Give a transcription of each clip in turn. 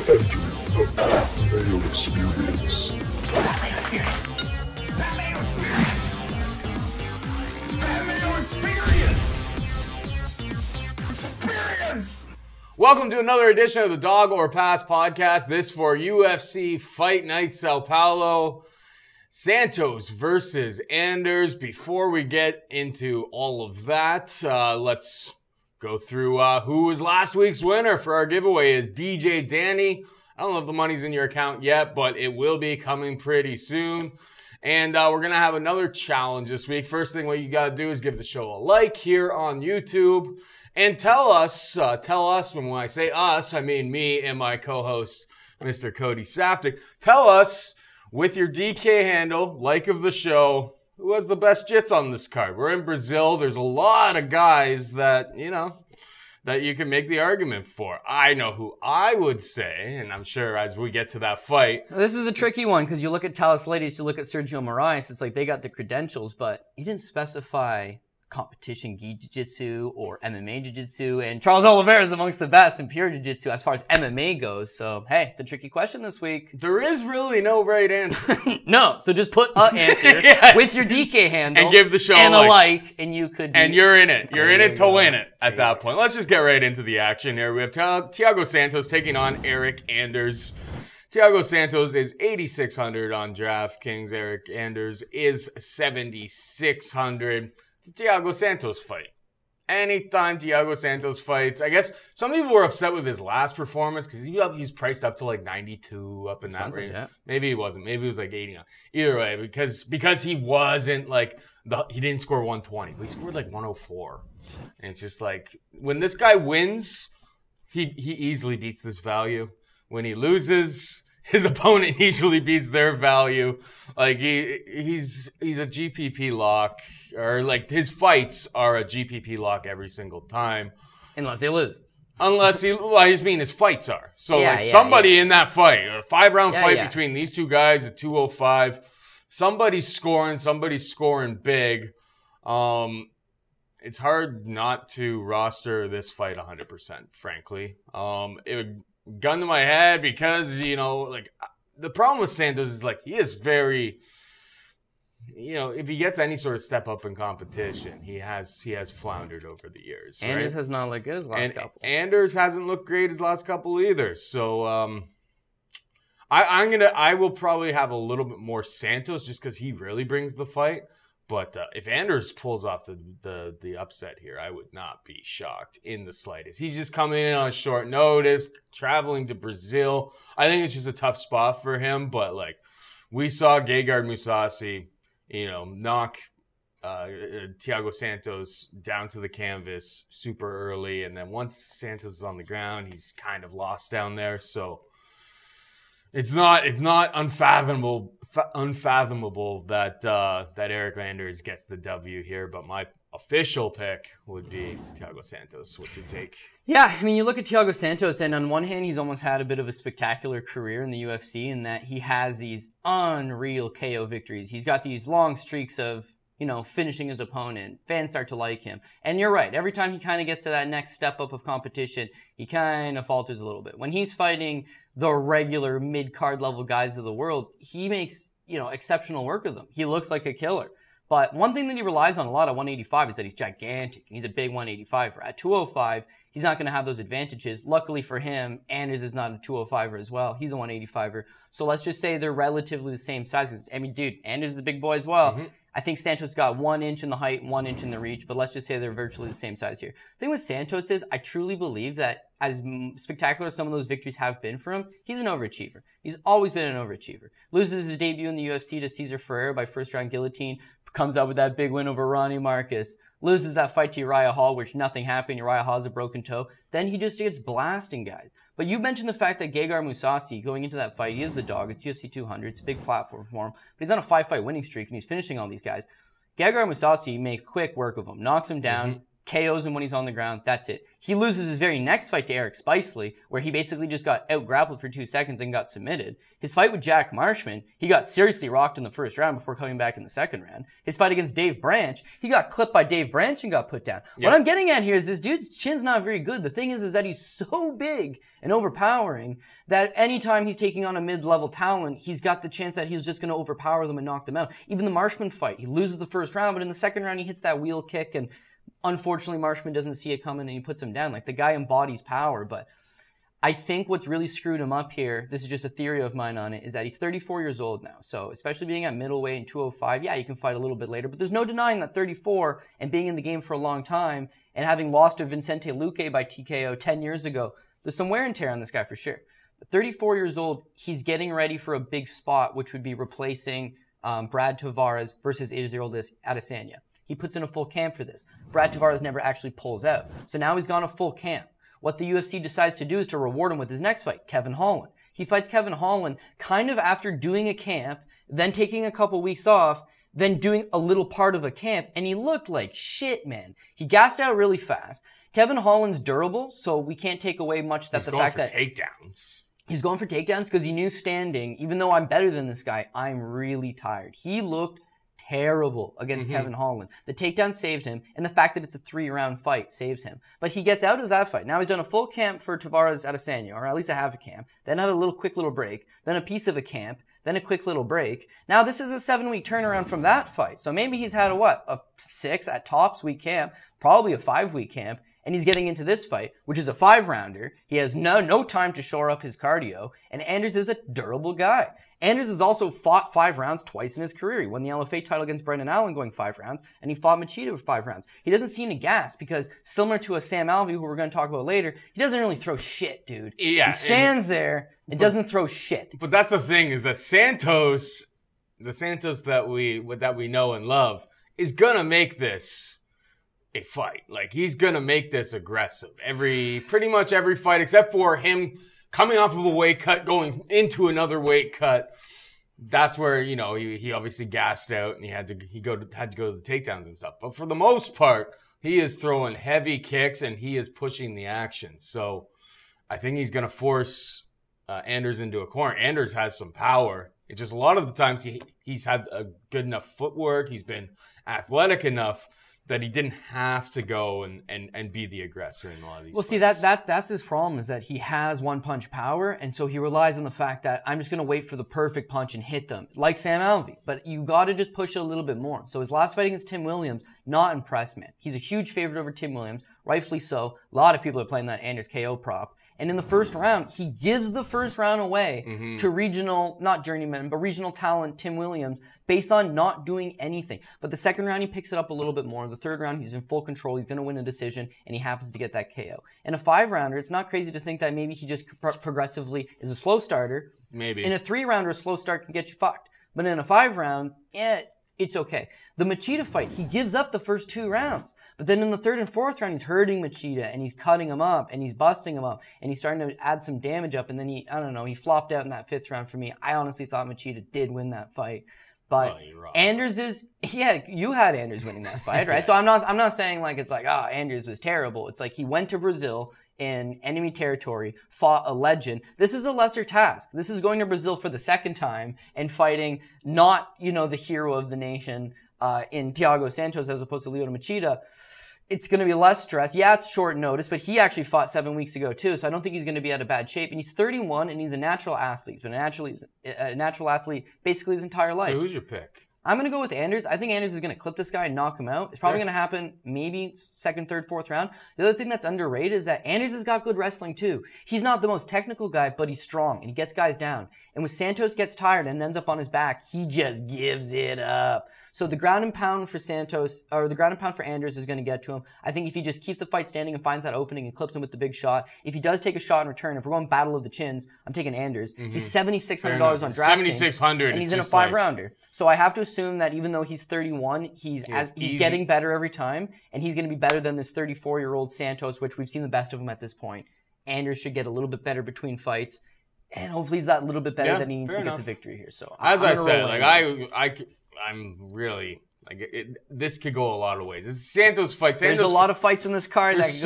entering the Mayo experience. That Mayo experience. That Mayo experience. That Mayo experience. Experience. Welcome to another edition of the Dog or Pass podcast. This for UFC Fight Night Sao Paulo. Santos versus Anders. Before we get into all of that, let's go through who was last week's winner for our giveaway is DJ Danny. I don't know if the money's in your account yet, but it will be coming pretty soon. And we're going to have another challenge this week. First thing what you got to do is give the show a like here on YouTube. And tell us, and when I say us, I mean me and my co-host, Mr. Cody Saftic. Tell us, with your DK handle, like of the show, who has the best jits on this card? We're in Brazil. There's a lot of guys that, you know, that you can make the argument for. I know who I would say, and I'm sure as we get to that fight. This is a tricky one because you look at LEITES, you look at Sergio Moraes, it's like they got the credentials, but he didn't specify competition gi jiu-jitsu or MMA jiu-jitsu, and Charles Oliveira is amongst the best in pure jiu-jitsu as far as MMA goes. So hey, it's a tricky question this week. There is really no right answer. No, so just put an answer yes. with your DK handle and give the show and a like, and you could be, and you're in it. You're in it to win it at There that point. Let's just get right into the action here. We have Thiago Santos taking on Eric Anders. Thiago Santos is 8,600 on DraftKings. Eric Anders is 7,600. The Thiago Santos fight. Anytime Thiago Santos fights, I guess some people were upset with his last performance because he's priced up to like 92 up in that range. Yeah. Maybe he wasn't. Maybe it was like 89. Either way, because he wasn't like he didn't score 120, but he scored like 104. And it's just like when this guy wins, he easily beats this value. When he loses, his opponent usually beats their value. Like he's a GPP lock. Or like his fights are a GPP lock every single time, unless he loses. Well, I just mean his fights are. So somebody in that fight, a 5-round fight between these two guys at 205, somebody's scoring big. It's hard not to roster this fight 100%, frankly. It would gun to my head because, you know, like the problem with Santos is like he is very, you know, if he gets any sort of step up in competition, he has floundered over the years. Anders has not looked good his last couple. Anders hasn't looked great his last couple either. So I will probably have a little bit more Santos just because he really brings the fight. But if Anders pulls off the upset here, I would not be shocked in the slightest. He's just coming in on short notice, traveling to Brazil. I think it's just a tough spot for him. But like we saw Gegard Mousasi, you know, knock Thiago Santos down to the canvas super early, and then once Santos is on the ground, he's kind of lost down there. So it's not unfathomable that that Eric Anders gets the W here. But my official pick would be Thiago Santos. What you take? Yeah, I mean, you look at Thiago Santos, and on one hand, he's almost had a bit of a spectacular career in the UFC in that he has these unreal KO victories. He's got these long streaks of, you know, finishing his opponent. Fans start to like him. And you're right, every time he kind of gets to that next step up of competition, he kind of falters a little bit. When he's fighting the regular mid-card level guys of the world, he makes, you know, exceptional work of them. He looks like a killer. But one thing that he relies on a lot at 185 is that he's gigantic. He's a big 185er. At 205, he's not going to have those advantages. Luckily for him, Anders is not a 205er as well. He's a 185er. So let's just say they're relatively the same size. I mean, dude, Anders is a big boy as well. Mm-hmm. I think Santos got 1 inch in the height, 1 inch in the reach, but let's just say they're virtually the same size here. The thing with Santos is I truly believe that as spectacular as some of those victories have been for him, he's an overachiever. He's always been an overachiever. Loses his debut in the UFC to Cesar Ferreira by first-round guillotine, comes out with that big win over Ronnie Marcus, loses that fight to Uriah Hall, which nothing happened. Uriah Hall has a broken toe. Then he just gets blasting guys. But you mentioned the fact that Gegard Mousasi, going into that fight, he is the dog. It's UFC 200. It's a big platform for him. But he's on a 5-fight winning streak, and he's finishing all these guys. Gegard Mousasi made quick work of him, knocks him down, KOs him when he's on the ground. That's it. He loses his very next fight to Eric Spicely, where he basically just got out-grappled for 2 seconds and got submitted. His fight with Jack Marshman, he got seriously rocked in the first round before coming back in the second round. His fight against Dave Branch, he got clipped by Dave Branch and got put down. Yep. What I'm getting at here is this dude's chin's not very good. The thing is that he's so big and overpowering that anytime he's taking on a mid-level talent, he's got the chance that he's just going to overpower them and knock them out. Even the Marshman fight, he loses the first round, but in the second round, he hits that wheel kick, and unfortunately, Marshman doesn't see it coming and he puts him down. Like, the guy embodies power, but I think what's really screwed him up here, this is just a theory of mine on it, is that he's 34 years old now. So, especially being at middleweight and 205, yeah, you can fight a little bit later, but there's no denying that 34 and being in the game for a long time and having lost to Vicente Luque by TKO 10 years ago, there's some wear and tear on this guy for sure. But 34 years old, he's getting ready for a big spot, which would be replacing Brad Tavares versus Israel Adesanya. He puts in a full camp for this. Brad Tavares never actually pulls out. So now he's gone a full camp. What the UFC decides to do is to reward him with his next fight, Kevin Holland. He fights Kevin Holland kind of after doing a camp, then taking a couple weeks off, then doing a little part of a camp, and he looked like shit, man. He gassed out really fast. Kevin Holland's durable, so we can't take away much that the fact that takedowns. He's going for takedowns because he knew standing, even though I'm better than this guy, I'm really tired. He looked terrible against Kevin Holland. The takedown saved him, and the fact that it's a 3-round fight saves him. But he gets out of that fight. Now he's done a full camp for Tavares Adesanya, or at least a half a camp, then had a quick little break, then a piece of a camp, then a quick little break. Now this is a 7-week turnaround from that fight. So maybe he's had a 6 at tops week camp, probably a 5-week camp, and he's getting into this fight, which is a 5-rounder. He has no time to shore up his cardio, and Anders is a durable guy. Anders has also fought 5 rounds twice in his career. He won the LFA title against Brendan Allen going 5 rounds, and he fought Machida with 5 rounds. He doesn't seem to gas because, similar to a Sam Alvey, who we're going to talk about later, he doesn't really throw shit, dude. Yeah, he stands there and doesn't throw shit. But that's the thing, is that Santos, the Santos that we know and love, is going to make this a fight. Like, he's going to make this aggressive. Pretty much every fight, except for him coming off of a weight cut, going into another weight cut. That's where, you know, he obviously gassed out and he had to go to the takedowns and stuff. But for the most part, he is throwing heavy kicks and he is pushing the action. So I think he's going to force Anders into a corner. Anders has some power. It's just a lot of the times he's had a good enough footwork. He's been athletic enough that he didn't have to go and be the aggressor in a lot of these fights. See, that's his problem, is that he has one-punch power, and so he relies on the fact that I'm just going to wait for the perfect punch and hit them, like Sam Alvey. But you got to just push it a little bit more. So his last fight against Tim Williams, not impressed, man. He's a huge favorite over Tim Williams, rightfully so. A lot of people are playing that Anders KO prop. And in the first round, he gives the first round away to regional, not journeyman, but regional talent Tim Williams based on not doing anything. But the second round, he picks it up a little bit more. The third round, he's in full control. He's going to win a decision, and he happens to get that KO. In a 5-rounder, it's not crazy to think that maybe he just progressively is a slow starter. Maybe. In a 3-rounder, a slow start can get you fucked. But in a 5-round, it's okay. The Machida fight, he gives up the first 2 rounds. But then in the 3rd and 4th round, he's hurting Machida, and he's cutting him up, and he's busting him up, and he's starting to add some damage up, and then he flopped out in that 5th round for me. I honestly thought Machida did win that fight. But Anders is, you had Anders winning that fight, right? So I'm not saying like it's like, Anders was terrible. It's like he went to Brazil in enemy territory, fought a legend. This is a lesser task. This is going to Brazil for the 2nd time and fighting not, the hero of the nation in Thiago Santos as opposed to Lyoto Machida. It's going to be less stress. Yeah, it's short notice, but he actually fought 7 weeks ago too, so I don't think he's going to be out of bad shape. And he's 31, and he's a natural athlete. He's been a natural athlete basically his entire life. So who's your pick? I'm going to go with Anders. I think Anders is going to clip this guy and knock him out. It's probably going to happen maybe 2nd, 3rd, 4th round. The other thing that's underrated is that Anders has got good wrestling too. He's not the most technical guy, but he's strong, and he gets guys down. And when Santos gets tired and ends up on his back, he just gives it up. So the ground and pound for Santos, or the ground and pound for Anders is going to get to him. I think if he just keeps the fight standing and finds that opening and clips him with the big shot, if he does take a shot in return, if we're going battle of the chins, I'm taking Anders. He's $7,600 on DraftKings. $7,600. And he's in a 5-rounder. So I have to assume that even though he's 31, he's getting better every time, and he's going to be better than this 34-year-old Santos, which we've seen the best of him at this point. Anders should get a little bit better between fights, and hopefully he's that little bit better that he needs to get the victory here. So as I said, like I'm really Like this could go a lot of ways. It's a Santos fight. There's a lot of fights in this card. There's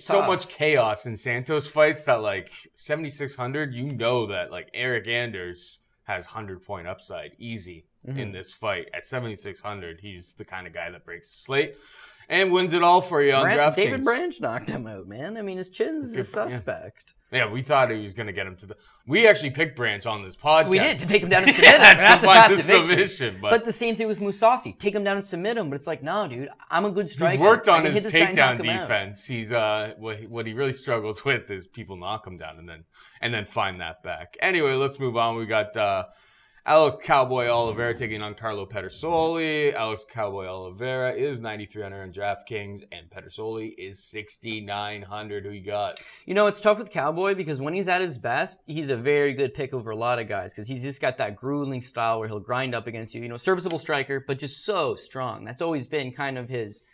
so much chaos in Santos fights that like 7,600. You know that like Eric Anders has 100-point upside easy in this fight at 7,600. He's the kind of guy that breaks the slate and wins it all for you on DraftKings. David Branch knocked him out, man. I mean, his chin's a suspect. Yeah, we thought he was going to get him to the... We actually picked Branch on this podcast. We did, to take him down and submit him. That's the path to submission. But the same thing with Mousasi. Take him down and submit him. But it's like, no, dude, I'm a good striker. He's worked on his takedown defense. He's what he really struggles with is people knock him down and then find that back. Anyway, let's move on. We got... Alex Cowboy Oliveira taking on Carlo Pedersoli. Alex Cowboy Oliveira is 9,300 on DraftKings, and Pedersoli is 6,900. Who you got? You know, it's tough with Cowboy because when he's at his best, he's a very good pick over a lot of guys because he's just got that grueling style where he'll grind up against you. You know, serviceable striker, but just so strong. That's always been kind of his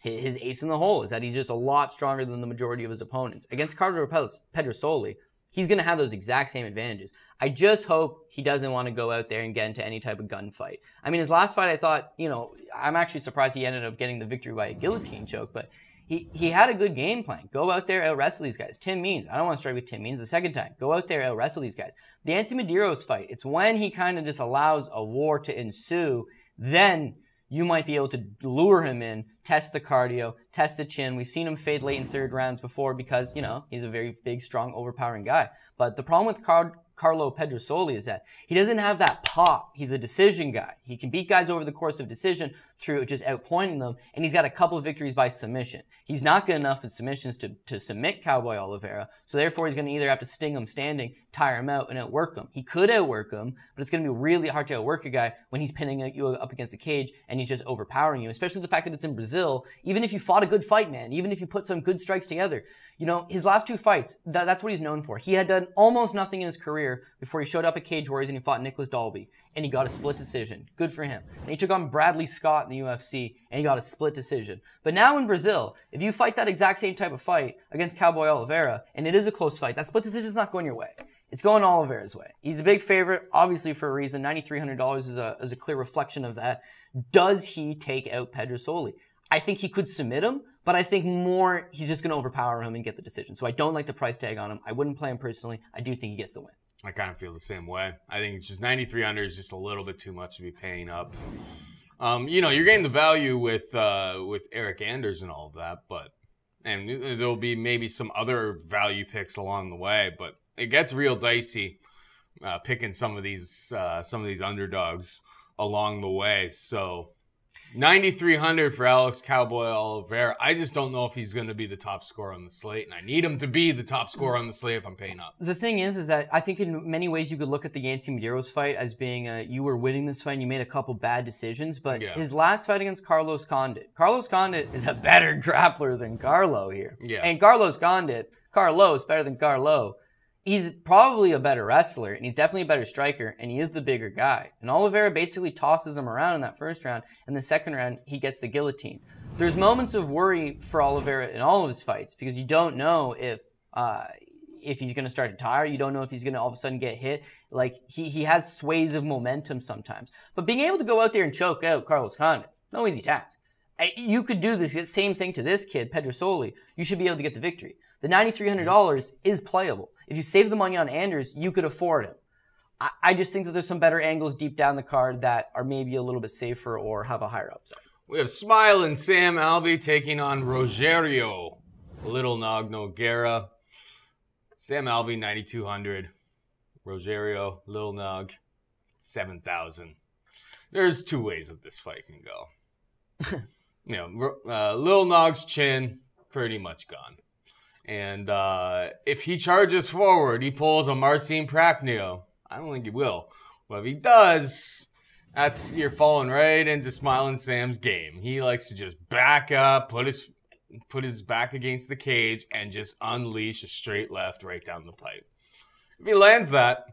ace in the hole, is that he's just a lot stronger than the majority of his opponents. Against Carlo Pedersoli, he's going to have those exact same advantages. I just hope he doesn't want to go out there and get into any type of gunfight. I mean, his last fight, I thought, you know, I'm actually surprised he ended up getting the victory by a guillotine choke, but he had a good game plan. Go out there, out-wrestle these guys. Tim Means, I don't want to strike with Tim Means the second time. Go out there, out-wrestle these guys. The Anti-Medeiros fight, it's when he kind of just allows a war to ensue, then you might be able to lure him in, test the cardio, test the chin. We've seen him fade late in third rounds before because, you know, he's a very big, strong, overpowering guy. But the problem with Carlo Pedersoli is that he doesn't have that pop. He's a decision guy. He can beat guys over the course of decision through just outpointing them, and he's got a couple of victories by submission. He's not good enough in submissions to submit Cowboy Oliveira, so therefore he's going to either have to sting him standing, tire him out, and outwork him. He could outwork him, but it's going to be really hard to outwork a guy when he's pinning you up against the cage and he's just overpowering you, especially the fact that it's in Brazil. Even if you fought a good fight, man, even if you put some good strikes together, you know, his last two fights, that's what he's known for. He had done almost nothing in his career before he showed up at Cage Warriors and he fought Nicholas Dalby, and he got a split decision. Good for him. And he took on Bradley Scott in the UFC, and he got a split decision. But now in Brazil, if you fight that exact same type of fight against Cowboy Oliveira, and it is a close fight, that split decision is not going your way. It's going Oliveira's way. He's a big favorite, obviously for a reason. $9,300 is a clear reflection of that. Does he take out Pedersoli? I think he could submit him, but I think more he's just going to overpower him and get the decision. So I don't like the price tag on him. I wouldn't play him personally. I do think he gets the win. I kind of feel the same way. I think it's just 9,300 is just a little bit too much to be paying up. You know, you're getting the value with Eric Anders and all of that, and there'll be maybe some other value picks along the way, but it gets real dicey picking some of these underdogs along the way. So 9,300 for Alex Cowboy Oliveira. I just don't know if he's going to be the top scorer on the slate, and I need him to be the top scorer on the slate if I'm paying up. The thing is that I think in many ways you could look at the Yancy Medeiros fight as being you were winning this fight and you made a couple bad decisions, but his last fight against Carlos Condit is a better grappler than Carlo here. Yeah. And Carlos better than Carlo. He's probably a better wrestler, and he's definitely a better striker, and he is the bigger guy. And Oliveira basically tosses him around in that first round. In the second round, he gets the guillotine. There's moments of worry for Oliveira in all of his fights because you don't know if he's going to start to tire. You don't know if he's going to all of a sudden get hit. Like, he has sways of momentum sometimes. But being able to go out there and choke out Carlos Condit, no easy task. You could do this same thing to this kid, Pedersoli. You should be able to get the victory. The $9,300 is playable. If you save the money on Anders, you could afford him. I just think that there's some better angles deep down the card that are maybe a little bit safer or have a higher upside. We have Smile and Sam Alvey taking on Rogerio Little Nog Nogueira. Sam Alvey, 9,200. Rogerio Little Nog, 7,000. There's two ways that this fight can go. You know, Little Nog's chin, pretty much gone. And if he charges forward, he pulls a Marcin Prachnio. I don't think he will. But if he does, you're falling right into Smiling Sam's game. He likes to just back up, put his back against the cage, and just unleash a straight left right down the pipe. If he lands that,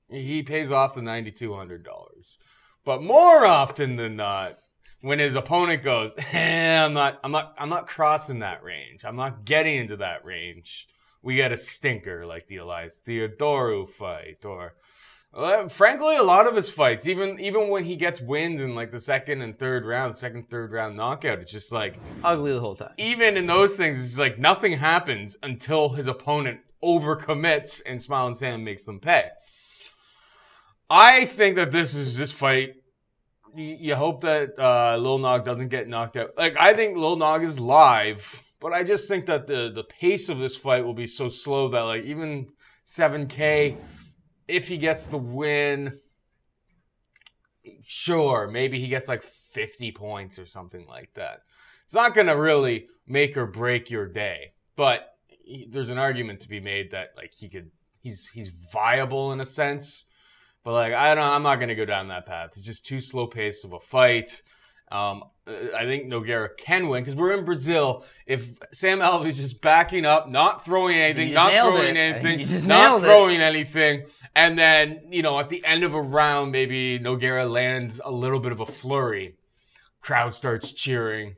he pays off the $9,200. But more often than not, when his opponent goes, I'm not crossing that range. I'm not getting into that range. We get a stinker like the Elias Theodorou fight, or Frankly, a lot of his fights, even when he gets wins in like the second, third round knockout, it's just like ugly the whole time. Even in those things, it's like nothing happens until his opponent overcommits and Smiling Sam makes them pay. I think that this fight, you hope that Lil Nog doesn't get knocked out. Like, I think Lil Nog is live, but I just think that the pace of this fight will be so slow that like even 7K, if he gets the win, sure, maybe he gets like 50 points or something like that. It's not going to really make or break your day, but there's an argument to be made that like he's viable in a sense. But like I'm not going to go down that path. It's just too slow pace of a fight. I think Nogueira can win because we're in Brazil. If Sam Alvey's just backing up, not throwing anything, and then, you know, at the end of a round, maybe Nogueira lands a little bit of a flurry, crowd starts cheering,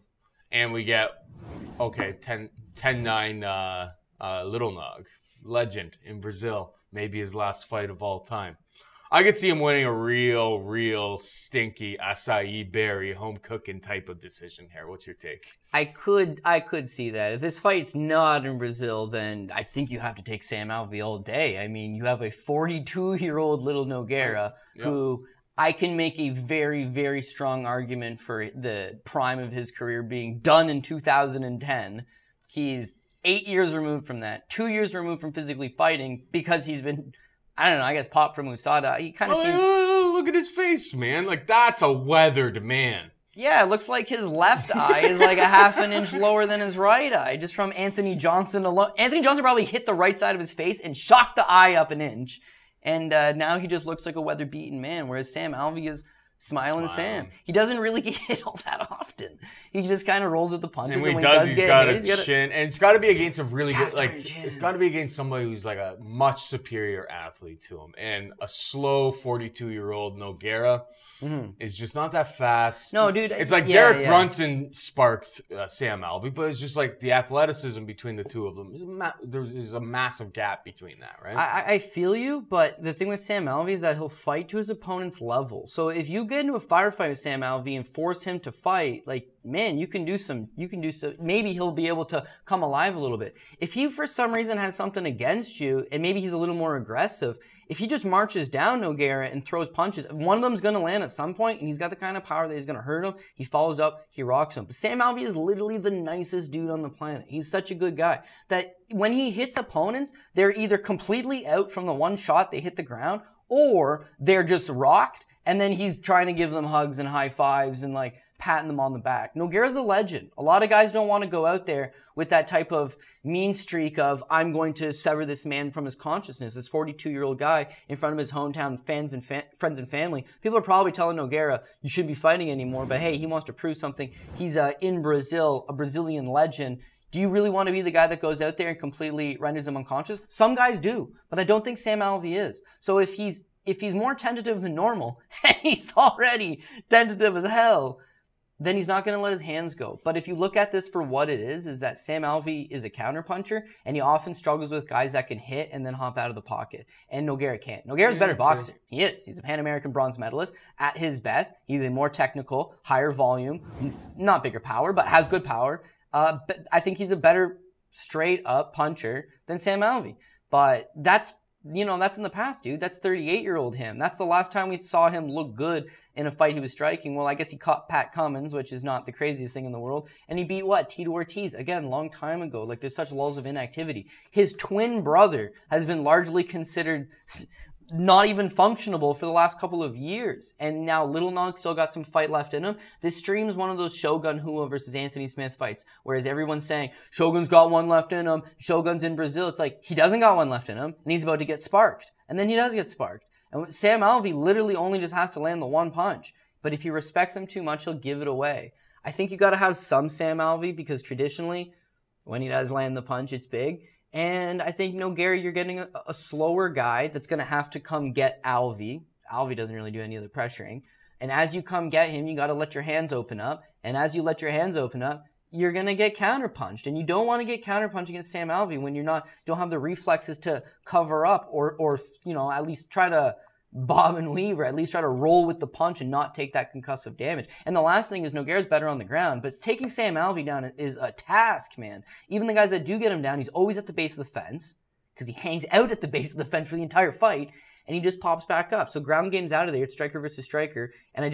and we get, okay, 10-9 Little Nog, legend in Brazil, maybe his last fight of all time. I could see him winning a real stinky acai berry home cooking type of decision here. What's your take? I could see that. If this fight's not in Brazil, then I think you have to take Sam Alvey all day. I mean, you have a 42-year-old Little Nogueira who I can make a very strong argument for the prime of his career being done in 2010. He's 8 years removed from that, 2 years removed from physically fighting because he's been, I don't know, I guess popped from USADA. He kind of seems... Look at his face, man. Like, that's a weathered man. Yeah, it looks like his left eye is like a half an inch lower than his right eye, just from Anthony Johnson alone. Anthony Johnson probably hit the right side of his face and shocked the eye up an inch. And now he just looks like a weather-beaten man, whereas Sam Alvey is Smiling Sam. He doesn't really get hit all that often. He just kind of rolls with the punches. And when he does, he's got a chin. And it's got to be against a really good, like, it's got to be against somebody who's like a much superior athlete to him. And a slow 42-year-old Nogueira is just not that fast. No, dude. It's like Derek Brunson sparked Sam Alvey, but it's just like the athleticism between the two of them. There's a massive gap between that, right? I feel you, but the thing with Sam Alvey is that he'll fight to his opponent's level. So if you get into a firefight with Sam Alvey and force him to fight, like, man, you can do some, maybe he'll be able to come alive a little bit. If he, for some reason, has something against you, and maybe he's a little more aggressive, if he just marches down Nogueira and throws punches, one of them's going to land at some point, and he's got the kind of power that he's going to hurt him. He follows up, he rocks him. But Sam Alvey is literally the nicest dude on the planet. He's such a good guy that when he hits opponents, they're either completely out from the one shot they hit the ground, or they're just rocked, and then he's trying to give them hugs and high fives and like patting them on the back. Nogueira's a legend. A lot of guys don't want to go out there with that type of mean streak of, I'm going to sever this man from his consciousness, this 42-year-old guy in front of his hometown fans and friends and family. People are probably telling Nogueira, you shouldn't be fighting anymore, but hey, he wants to prove something. He's in Brazil, a Brazilian legend. Do you really want to be the guy that goes out there and completely renders him unconscious? Some guys do, but I don't think Sam Alvey is. So if he's more tentative than normal, and he's already tentative as hell, then he's not going to let his hands go. But if you look at this for what it is that Sam Alvey is a counterpuncher, and he often struggles with guys that can hit and then hop out of the pocket. And Nogueira can't. Nogueira's a better boxer. He is. He's a Pan American bronze medalist. At his best, he's a more technical, higher volume, not bigger power, but has good power. But I think he's a better straight-up puncher than Sam Alvey. But that's in the past, dude. That's 38-year-old him. That's the last time we saw him look good in a fight he was striking. Well, I guess he caught Pat Cummins, which is not the craziest thing in the world. And he beat what? Tito Ortiz. Again, long time ago. Like, there's such lulls of inactivity. His twin brother has been largely considered not even functionable for the last couple of years. And now Little Nog still got some fight left in him. This stream's one of those Shogun Rua versus Anthony Smith fights, whereas everyone's saying, Shogun's got one left in him, Shogun's in Brazil. It's like, he doesn't got one left in him, and he's about to get sparked. And then he does get sparked. And Sam Alvey literally only just has to land the one punch. But if he respects him too much, he'll give it away. I think you gotta have some Sam Alvey, because traditionally, when he does land the punch, it's big. And I think, Nogueira, you're getting a slower guy that's going to have to come get Alvey. Alvey doesn't really do any of the pressuring. And as you come get him, you got to let your hands open up. And as you let your hands open up, you're going to get counterpunched. And you don't want to get counterpunched against Sam Alvey when don't have the reflexes to cover up or at least try to bob and weave, or at least try to roll with the punch and not take that concussive damage. And the last thing is Nogueira's better on the ground, but taking Sam Alvey down is a task, man. Even the guys that do get him down, he's always at the base of the fence, because he hangs out at the base of the fence for the entire fight, and he just pops back up. So ground game's out of there. It's striker versus striker. And I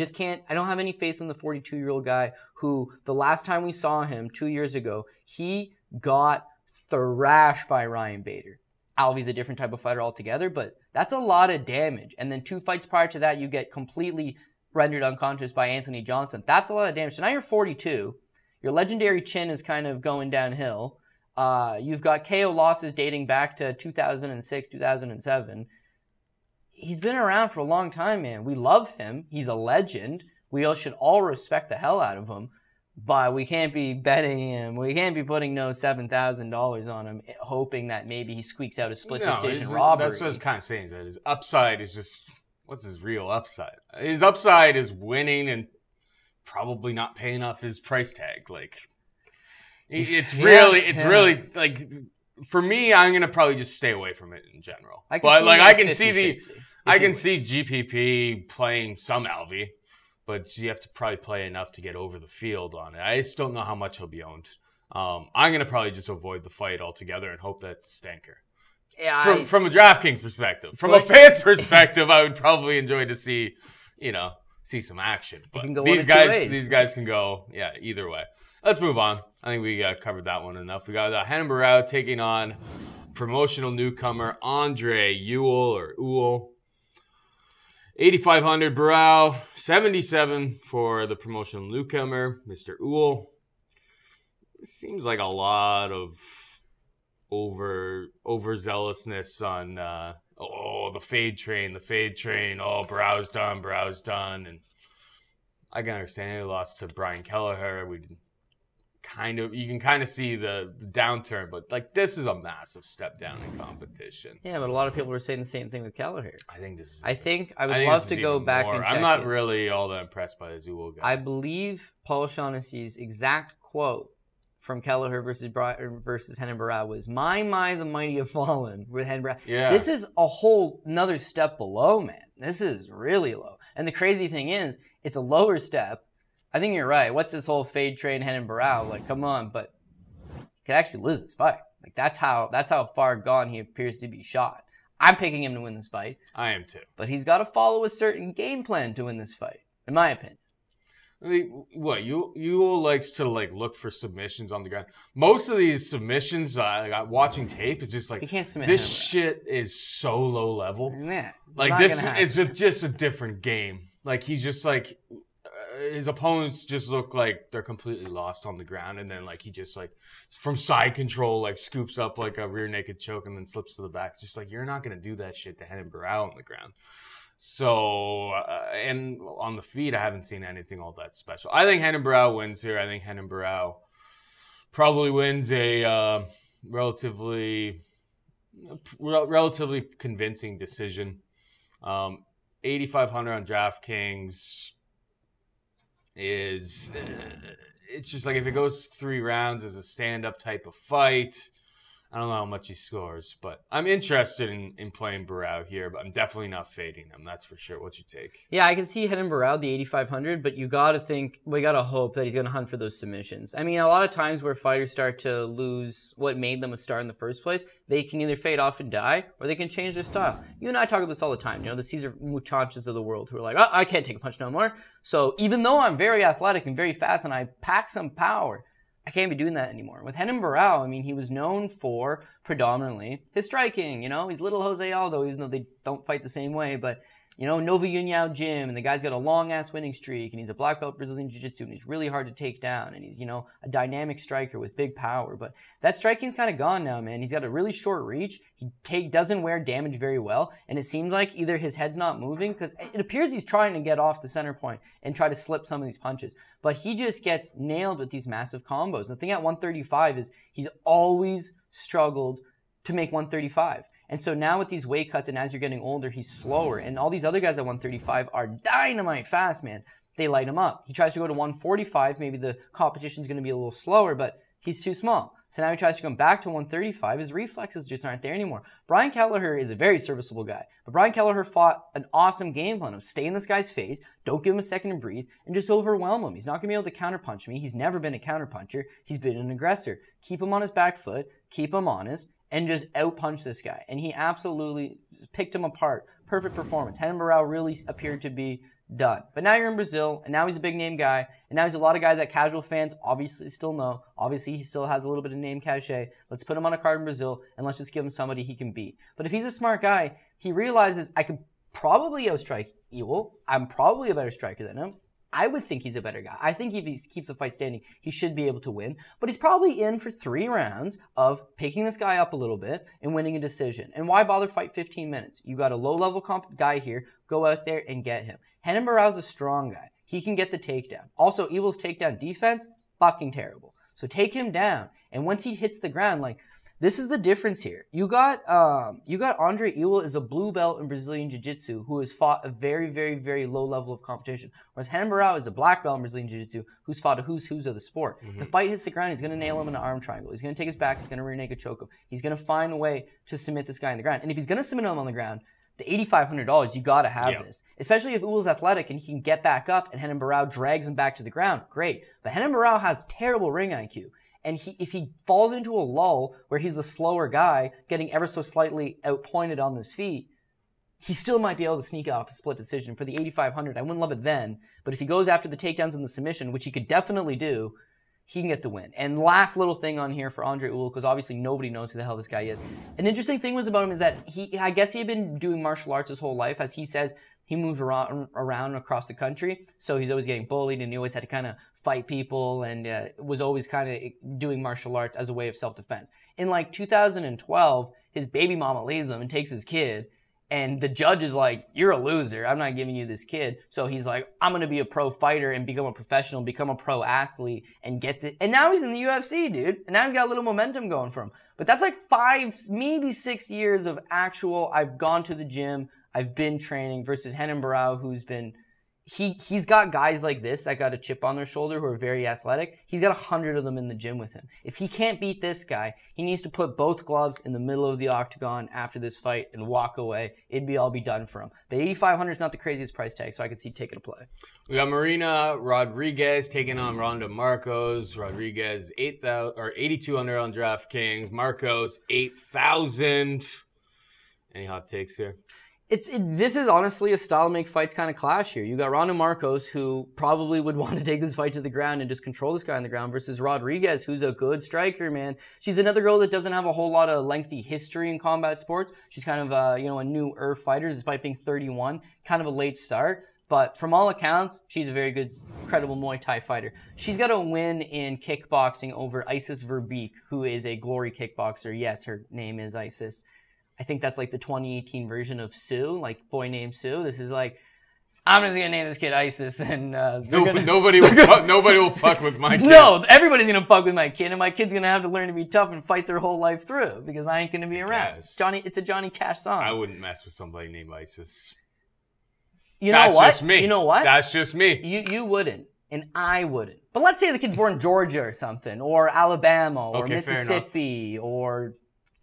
don't have any faith in the 42-year-old guy who, the last time we saw him 2 years ago, he got thrashed by Ryan Bader. Alvey's a different type of fighter altogether, but that's a lot of damage. And then 2 fights prior to that, you get completely rendered unconscious by Anthony Johnson. That's a lot of damage. So now you're 42. Your legendary chin is kind of going downhill. You've got KO losses dating back to 2006, 2007. He's been around for a long time, man. We love him. He's a legend. We all should all respect the hell out of him. But we can't be betting him. We can't be putting no $7,000 on him, hoping that maybe he squeaks out a split decision robbery. That's what I was kind of saying, is that his upside is just, what's his real upside? His upside is winning and probably not paying off his price tag. Like, it's really like, for me, I'm gonna probably just stay away from it in general. I can see GPP playing some Alvey, but you have to probably play enough to get over the field on it. I just don't know how much he'll be owned. I'm gonna probably just avoid the fight altogether and hope that's a stinker. Yeah, from a DraftKings perspective, from a fan's perspective, I would probably enjoy to see, see some action. But these guys can go, either way. Let's move on. I think we covered that one enough. We got Renan Barão taking on promotional newcomer Andre Ewell. 8,500 Barão, 77 for the promotional newcomer, Mr. Ewell. It seems like a lot of overzealousness on the fade train. Oh, Barão's done. And I can understand he lost to Brian Kelleher. You can kind of see the downturn, but like, this is a massive step down in competition. Yeah, but a lot of people were saying the same thing with Kelleher. I think I would love to go back and check I'm not really all that impressed by the Ewell guy. I believe Paul Shaughnessy's exact quote from Kelleher versus Renan Barão was, my, the mighty have fallen with Renan Barão. Yeah. This is a whole another step below, man. This is really low. And the crazy thing is, it's a lower step. I think you're right. What's this whole fade train Renan Barão? Like, come on, but he could actually lose this fight. Like, that's how far gone he appears to be shot. I'm picking him to win this fight. I am too. But he's got to follow a certain game plan to win this fight, in my opinion. I mean, what, Ewell likes to look for submissions on the ground. Most of these submissions, watching tape, it's just like, he can't submit this shit is so low level. Yeah, like, this, it's just a different game. Like, he's just like, his opponents just look like they're completely lost on the ground, and then he just from side control scoops up a rear naked choke and then slips to the back. Just you're not gonna do that shit to Renan Barão on the ground. So and on the feet, I haven't seen anything all that special. I think Renan Barão wins here. I think Renan Barão probably wins a relatively convincing decision. 8,500 on DraftKings. It's just if it goes 3 rounds as a stand-up type of fight, I don't know how much he scores, but I'm interested in playing Barão here, but I'm definitely not fading him, that's for sure. What's your take? Yeah, I can see Renan Barão, the 8,500, but you got to hope that he's going to hunt for those submissions. I mean, a lot of times where fighters start to lose what made them a star in the first place, they can either fade off and die, or they can change their style. You and I talk about this all the time, the Cesar Muchachas of the world who are like, oh, I can't take a punch no more. So even though I'm very athletic and very fast and I pack some power, I can't be doing that anymore. With Renan Barão, I mean, he was known for predominantly his striking. He's little Jose Aldo, even though they don't fight the same way. But, Nova União Gym, and the guy's got a long-ass winning streak, and he's a black belt Brazilian Jiu-Jitsu, and he's really hard to take down, and he's, a dynamic striker with big power. But that striking's kind of gone now, man. He's got a really short reach. He doesn't wear damage very well, and it seems like either his head's not moving, because it appears he's trying to get off the center point and try to slip some of these punches. But he just gets nailed with these massive combos. The thing at 135 is he's always struggled to make 135. And so now with these weight cuts and as you're getting older, he's slower. And all these other guys at 135 are dynamite fast, man. They light him up. He tries to go to 145. Maybe the competition's going to be a little slower, but He's too small. So now he tries to come back to 135. His reflexes just aren't there anymore. Brian Kelleher is a very serviceable guy. But Brian Kelleher fought an awesome game plan of stay in this guy's face, don't give him a second to breathe, and just overwhelm him. He's not going to be able to counterpunch me. He's never been a counterpuncher. He's been an aggressor. Keep him on his back foot, keep him honest, and just outpunch this guy. And he absolutely picked him apart. Perfect performance. Renan Barão really appeared to be done. But now you're in Brazil, and now he's a big name guy, and now he's a lot of guys that casual fans obviously still know. Obviously, he still has a little bit of name cachet. Let's put him on a card in Brazil, and let's just give him somebody he can beat. But if he's a smart guy, he realizes I could probably outstrike Ewell. I'm probably a better striker than him. I would think he's a better guy. I think if he keeps the fight standing, he should be able to win. But he's probably in for 3 rounds of picking this guy up a little bit and winning a decision. And why bother fight 15 minutes? You got a low-level guy here. Go out there and get him. Renan Barão's a strong guy. He can get the takedown. Also, Ewell's takedown defense, fucking terrible. So take him down. And once he hits the ground, like, this is the difference here. You got Andre Ewell is a blue belt in Brazilian Jiu-Jitsu who has fought a very, very, very low level of competition. Whereas Renan Barão is a black belt in Brazilian Jiu-Jitsu who's fought a who's of the sport. The fight hits the ground, he's going to nail him in an arm triangle. He's going to take his back, he's going to rear naked choke him. He's going to find a way to submit this guy on the ground. And if he's going to submit him on the ground, the $8,500, you got to have this. Especially if Ewell's athletic and he can get back up and Renan Barão drags him back to the ground. Great. But Renan Barão has terrible ring IQ. And if he falls into a lull where he's the slower guy, getting ever so slightly outpointed on his feet, he still might be able to sneak off a split decision. For the $8,500, I wouldn't love it then. But if he goes after the takedowns and the submission, which he could definitely do, he can get the win. And last little thing on here for Andre Ewell, because obviously nobody knows who the hell this guy is. An interesting thing was about him is that I guess he had been doing martial arts his whole life. As he says, he moved around across the country. So he's always getting bullied and he always had to kind of fight people and was always kind of doing martial arts as a way of self-defense. In like 2012, his baby mama leaves him and takes his kid. And the judge is like, you're a loser. I'm not giving you this kid. So he's like, I'm going to be a pro fighter and become a professional, become a pro athlete and get the... And now he's in the UFC, dude. And now he's got a little momentum going for him. But that's like 5, maybe 6 years of actual, I've gone to the gym, I've been training versus Renan Barão, who's been... He's got guys like this that got a chip on their shoulder who are very athletic. He's got 100 of them in the gym with him. If he can't beat this guy, he needs to put both gloves in the middle of the octagon after this fight and walk away. It'd all be done for him. But $8,500 is not the craziest price tag, so I could see taking a play. We got Marina Rodriguez taking on Ronda Markos. Rodriguez 8,200 on DraftKings. Markos 8,000. Any hot takes here? This is honestly a style make fights kind of clash here. You got Ronda Markos, who probably would want to take this fight to the ground and just control this guy on the ground, versus Rodriguez, who's a good striker, man. She's another girl that doesn't have a whole lot of lengthy history in combat sports. She's kind of a newer fighter, despite being 31, kind of a late start. But from all accounts, she's a very good, credible Muay Thai fighter. She's got a win in kickboxing over Isis Verbeek, who is a glory kickboxer. Yes, her name is Isis. I think that's like the 2018 version of Sue, like Boy Named Sue. This is like, I'm just gonna name this kid Isis, and nobody will fuck with my kid. No, everybody's gonna fuck with my kid, and my kid's gonna have to learn to be tough and fight their whole life through because I ain't gonna be around. Yes. It's a Johnny Cash song. I wouldn't mess with somebody named Isis. That's just me. You know what? That's just me. You wouldn't, and I wouldn't. But let's say the kid's born in Georgia or something, or Alabama, or Mississippi, or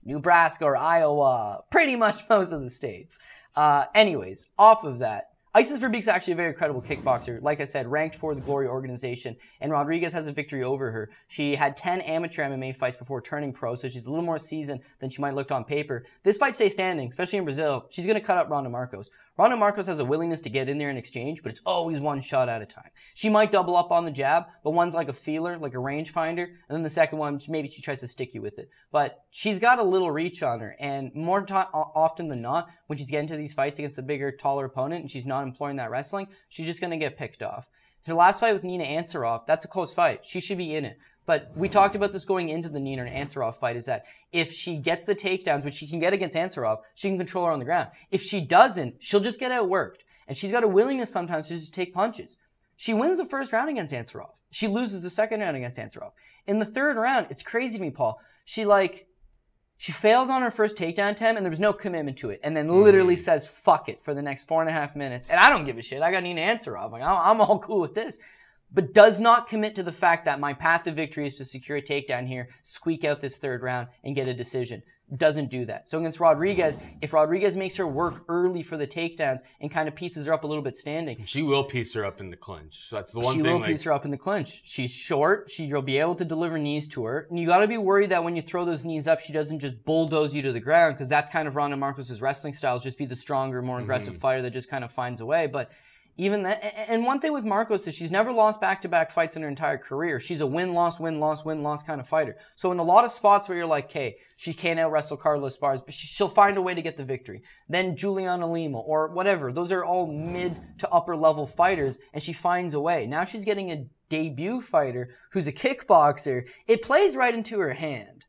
Nebraska or Iowa, pretty much most of the states. Anyways, off of that, Isis Verbeek's actually a very credible kickboxer. Like I said, ranked for the Glory organization, and Rodriguez has a victory over her. She had 10 amateur MMA fights before turning pro, so she's a little more seasoned than she might look on paper. This fight stays standing, especially in Brazil. She's going to cut up Ronda Markos. Ronda Markos has a willingness to get in there and exchange, but it's always one shot at a time. She might double up on the jab, but one's like a feeler, like a rangefinder, and then the second one, maybe she tries to stick you with it. But she's got a little reach on her, and more often than not, when she's getting to these fights against a bigger, taller opponent, and she's not employing that wrestling, she's just going to get picked off. Her last fight with Nina Ansaroff, that's a close fight. She should be in it. But we talked about this going into the Nina and Ansaroff fight, is that if she gets the takedowns, which she can get against Ansaroff, she can control her on the ground. If she doesn't, she'll just get outworked. And she's got a willingness sometimes to just take punches. She wins the first round against Ansaroff. She loses the second round against Ansaroff. In the third round, it's crazy to me, Paul. She fails on her first takedown attempt, and there was no commitment to it. And then literally says, fuck it, for the next 4.5 minutes. And I don't give a shit. I got Nina Ansaroff. Like, I'm all cool with this. but does not commit to the fact that my path to victory is to secure a takedown here, squeak out this third round, and get a decision. Doesn't do that. So against Rodriguez, if Rodriguez makes her work early for the takedowns and kind of pieces her up a little bit standing. She will piece her up in the clinch. So that's the one thing. She will piece her up in the clinch. She's short. She'll be able to deliver knees to her. And you got to be worried that when you throw those knees up, she doesn't just bulldoze you to the ground, because that's kind of Ronda Markos' wrestling style, is just be the stronger, more aggressive fighter that just kind of finds a way. But even that, and one thing with Markos is she's never lost back-to-back fights in her entire career. She's a win-loss, win-loss, win-loss kind of fighter. So in a lot of spots where you're like, okay, she can't out-wrestle Carla Esparza, but she'll find a way to get the victory. Then Juliana Lima or whatever. Those are all mid to upper level fighters, and she finds a way. Now she's getting a debut fighter who's a kickboxer. It plays right into her hand.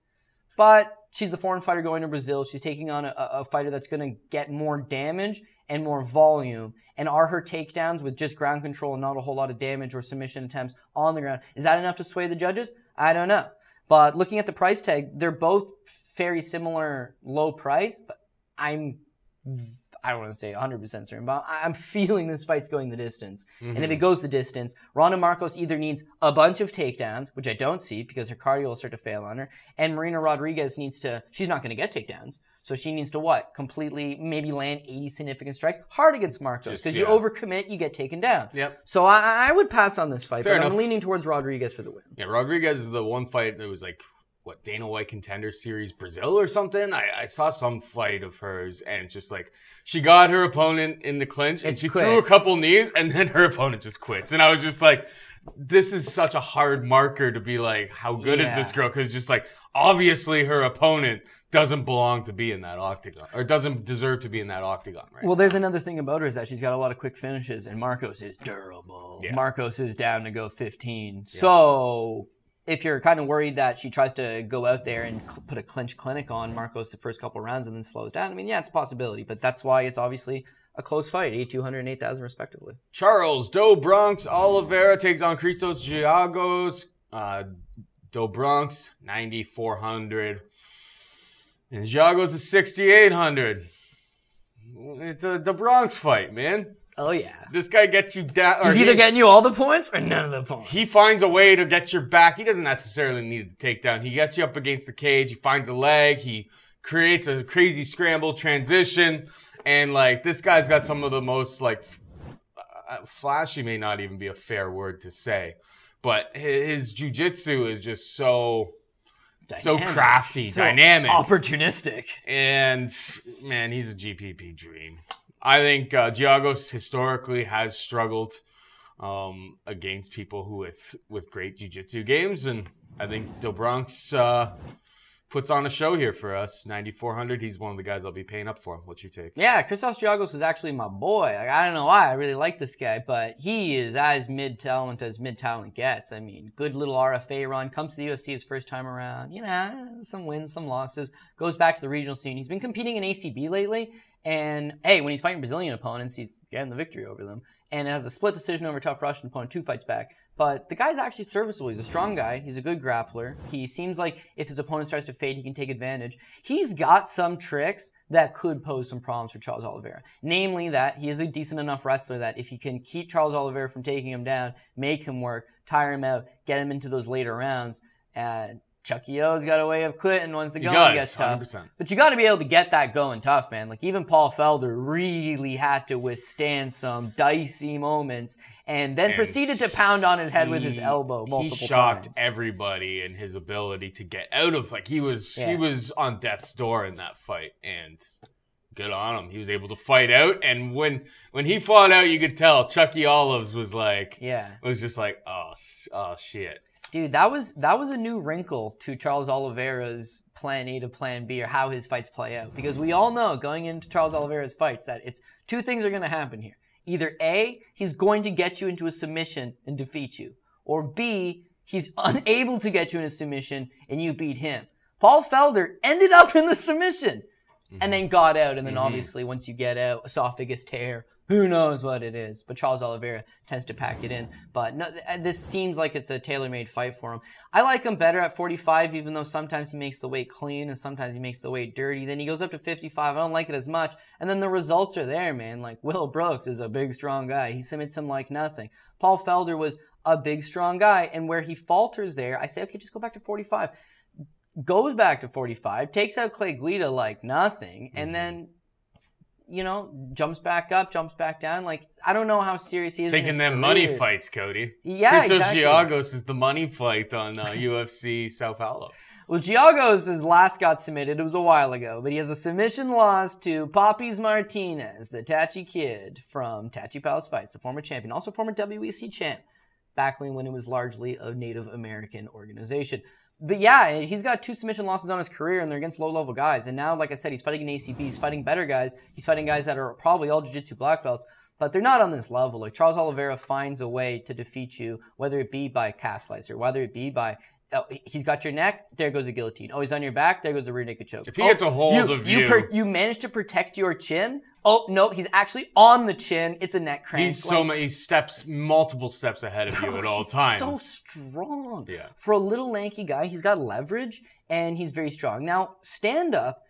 But she's the foreign fighter going to Brazil. She's taking on a fighter that's going to get more damage and more volume. And are her takedowns with just ground control and not a whole lot of damage or submission attempts on the ground, is that enough to sway the judges? I don't know. But looking at the price tag, they're both very similar low price, but I don't want to say 100% certain, but I'm feeling this fight's going the distance. And if it goes the distance, Ronda Markos either needs a bunch of takedowns, which I don't see because her cardio will start to fail on her, and Marina Rodriguez needs to, she's not going to get takedowns, so she needs to what? Completely maybe land 80 significant strikes. Hard against Markos, because you overcommit, you get taken down. So I would pass on this fight, but I'm leaning towards Rodriguez for the win. Yeah, Rodriguez is the one fight that was like, what, Dana White Contender Series Brazil or something? I saw some fight of hers, and it's just like, she got her opponent in the clinch, and she threw a couple knees, and then her opponent just quits. And I was just like, this is such a hard marker to be like, how good is this girl? Because it's just like, obviously her opponent doesn't belong to be in that octagon, or doesn't deserve to be in that octagon, right? Well, there's another thing about her is that she's got a lot of quick finishes, and Markos is durable. Markos is down to go 15. So if you're kind of worried that she tries to go out there and put a clinch clinic on Markos the first couple rounds and then slows down, I mean, yeah, it's a possibility, but that's why it's obviously a close fight, 8,200 and 8,000 respectively. Charles Do Bronx Oliveira takes on Christos Giagos. Do Bronx 9,400, and Giagos is 6,800. It's a the Bronx fight, man. Oh, yeah. This guy gets you down. He's either getting you all the points or none of the points. He finds a way to get your back. He doesn't necessarily need a takedown. He gets you up against the cage. He finds a leg. He creates a crazy scramble transition. And, like, this guy's got some of the most, like, flashy may not even be a fair word to say. But his jiu-jitsu is just so crafty, dynamic. Opportunistic. And, man, he's a GPP dream. I think Giagos historically has struggled against people who with great jiu-jitsu games, and I think Do Bronx puts on a show here for us. 9,400. He's one of the guys I'll be paying up for. What's your take? Yeah, Christos Giagos is actually my boy. Like, I don't know why. I really like this guy, but he is as mid-talent as mid-talent gets. I mean, good little RFA run. Comes to the UFC his first time around. You know, some wins, some losses. Goes back to the regional scene. He's been competing in ACB lately. And, hey, when he's fighting Brazilian opponents, he's getting the victory over them. And has a split decision over tough Russian opponent 2 fights back. But the guy's actually serviceable. He's a strong guy. He's a good grappler. He seems like if his opponent starts to fade, he can take advantage. He's got some tricks that could pose some problems for Charles Oliveira. Namely that he is a decent enough wrestler that if he can keep Charles Oliveira from taking him down, make him work, tire him out, get him into those later rounds, Chucky O's got a way of quitting once the going gets tough. 100%. But you got to be able to get that going tough, man. Like, even Paul Felder really had to withstand some dicey moments and then proceeded to pound on his head with his elbow multiple times. He shocked everybody in his ability to get out of, like, he was on death's door in that fight, and good on him. He was able to fight out, and when he fought out, you could tell Chucky Olives was like, was just like, oh shit. Dude, that was a new wrinkle to Charles Oliveira's plan A to plan B, or how his fights play out. Because we all know going into Charles Oliveira's fights that it's 2 things are going to happen here. Either A, he's going to get you into a submission and defeat you. Or B, he's unable to get you in a submission and you beat him. Paul Felder ended up in the submission and then got out. And then obviously once you get out, esophagus tear, who knows what it is. But Charles Oliveira tends to pack it in. But no, this seems like it's a tailor-made fight for him. I like him better at 45, even though sometimes he makes the weight clean and sometimes he makes the weight dirty. Then he goes up to 55. I don't like it as much. And then the results are there, man. Like, Will Brooks is a big, strong guy. He submits him like nothing. Paul Felder was a big, strong guy. And where he falters there, I say, okay, just go back to 45. Goes back to 45, takes out Clay Guida like nothing, and then, you know, jumps back up, jumps back down. Like, I don't know how serious he is in his Taking them money fights, Cody. Yeah, Christos exactly. Giagos is the money fight on UFC Sao Paulo. Well, Giagos' last got submitted. It was a while ago, but he has a submission loss to Poppies Martinez, the Tachi kid from Tachi Palace Fights, the former champion, also former WEC champ, back when it was largely a Native American organization. But yeah, he's got 2 submission losses on his career, and they're against low-level guys. And now, like I said, he's fighting an ACB. He's fighting better guys. He's fighting guys that are probably all jiu-jitsu black belts, but they're not on this level. Like, Charles Oliveira finds a way to defeat you, whether it be by calf slicer, whether it be by... Oh, he's got your neck, there goes a guillotine. Oh, he's on your back, there goes a rear naked choke. If he gets a hold of you... You managed to protect your chin. Oh, no, he's actually on the chin. It's a neck crank. He's he's multiple steps ahead of you at all times. So strong. Yeah. For a little lanky guy, he's got leverage, and he's very strong. Now, stand-up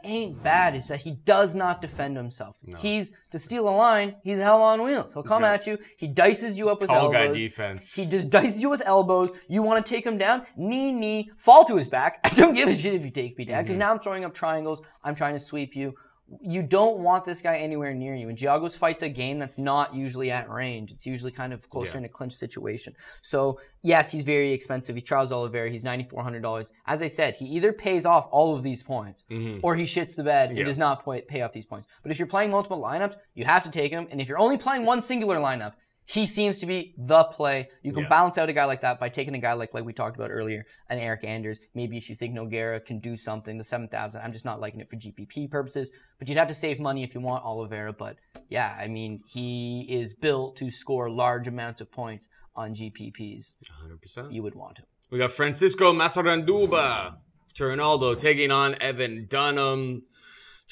ain't bad. It's that he does not defend himself. No. To steal a line, he's hell on wheels. He'll come at you. He dices you up with elbows. Tall guy defense. He just dices you with elbows. You want to take him down? Knee, fall to his back. I don't give a shit if you take me down, because now I'm throwing up triangles. I'm trying to sweep you. You don't want this guy anywhere near you. And Giagos fights a game that's not usually at range. It's usually kind of closer in a clinch situation. So, yes, he's very expensive. He's Charles Oliveira. He's $9,400. As I said, he either pays off all of these points or he shits the bed and does not pay off these points. But if you're playing multiple lineups, you have to take him. And if you're only playing one singular lineup, he seems to be the play. You can balance out a guy like that by taking a guy like we talked about earlier, an Eric Anders. Maybe if you think Nogueira can do something, the 7,000. I'm just not liking it for GPP purposes. But you'd have to save money if you want Oliveira. But yeah, I mean, he is built to score large amounts of points on GPPs. 100%. You would want him. We got Francisco Masaranduba, TRINALDO taking on Evan Dunham.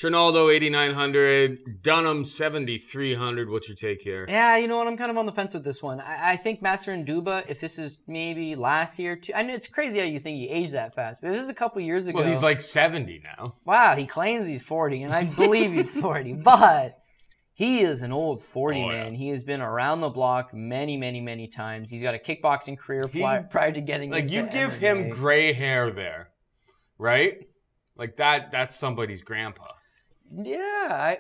TRINALDO 8,900, Dunham 7,300. What's your take here? Yeah, you know what? I'm kind of on the fence with this one. I think Masaranduba, if this is maybe last year, too, I know it's crazy how you think he aged that fast, but if this is a couple years ago. Well, he's like 70 now. Wow, he claims he's 40, and I believe he's 40, but he is an old 40 man. He has been around the block many, many, many times. He's got a kickboxing career prior to getting like you give him gray hair there, right? Like that's somebody's grandpa. Yeah.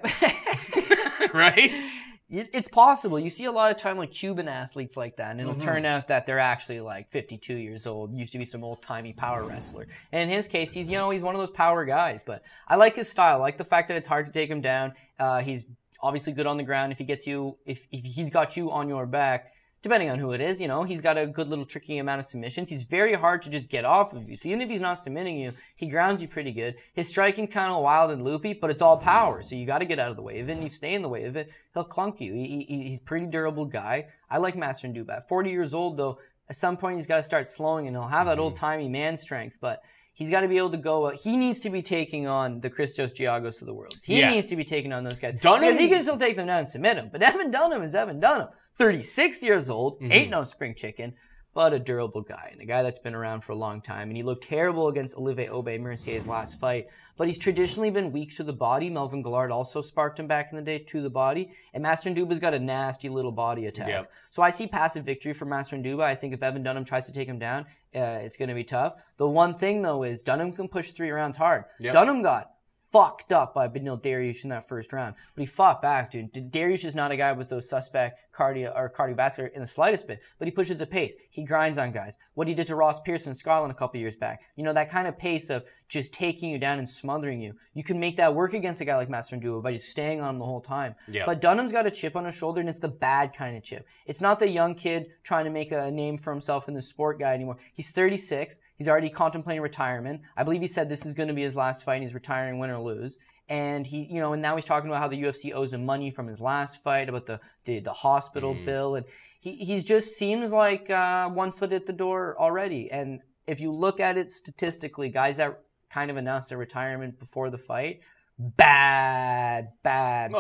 Right? It's possible. You see a lot of time like Cuban athletes like that, and it'll turn out that they're actually like 52 years old. Used to be some old-timey power wrestler. And in his case, he's one of those power guys. But I like his style. I like the fact that it's hard to take him down. He's obviously good on the ground. If he's got you on your back, depending on who it is, he's got a good little tricky amount of submissions. He's very hard to just get off of you. So even if he's not submitting you, he grounds you pretty good. His striking kind of wild and loopy, but it's all power. So you got to get out of the way of it. And you stay in the way of it, he'll clunk you. He's a pretty durable guy. I like Masaranduba. At 40 years old, though, at some point he's got to start slowing, and he'll have that old-timey man strength. But he's got to be able to go. He needs to be taking on the Christos Giagos of the world. He needs to be taking on those guys. Because he can still take them down and submit them. But Evan Dunham is Evan Dunham. 36 years old, ain't no spring chicken, but a durable guy. And a guy that's been around for a long time. And he looked terrible against Olivier Mercier's last fight. But he's traditionally been weak to the body. Melvin Gillard also sparked him back in the day to the body. And Masaranduba's got a nasty little body attack. Yep. So I see passive victory for Masaranduba. I think if Evan Dunham tries to take him down, it's going to be tough. The one thing, though, is Dunham can push 3 rounds hard. Yep. Dunham got fucked up by Benil Dariush in that first round, but he fought back, dude. Dariush is not a guy with those suspect cardiovascular in the slightest bit, but he pushes the pace. He grinds on guys. What he did to Ross Pearson in Scotland a couple years back. That kind of pace of just taking you down and smothering you. You can make that work against a guy like Masaranduba by just staying on him the whole time. Yep. But Dunham's got a chip on his shoulder, and it's the bad kind of chip. It's not the young kid trying to make a name for himself in the sport guy anymore. He's 36. He's already contemplating retirement. I believe he said this is going to be his last fight, and he's retiring win or lose. And and now he's talking about how the UFC owes him money from his last fight, about the hospital bill, and he just seems like 1 foot at the door already. And if you look at it statistically, guys that kind of announced their retirement before the fight, bad track.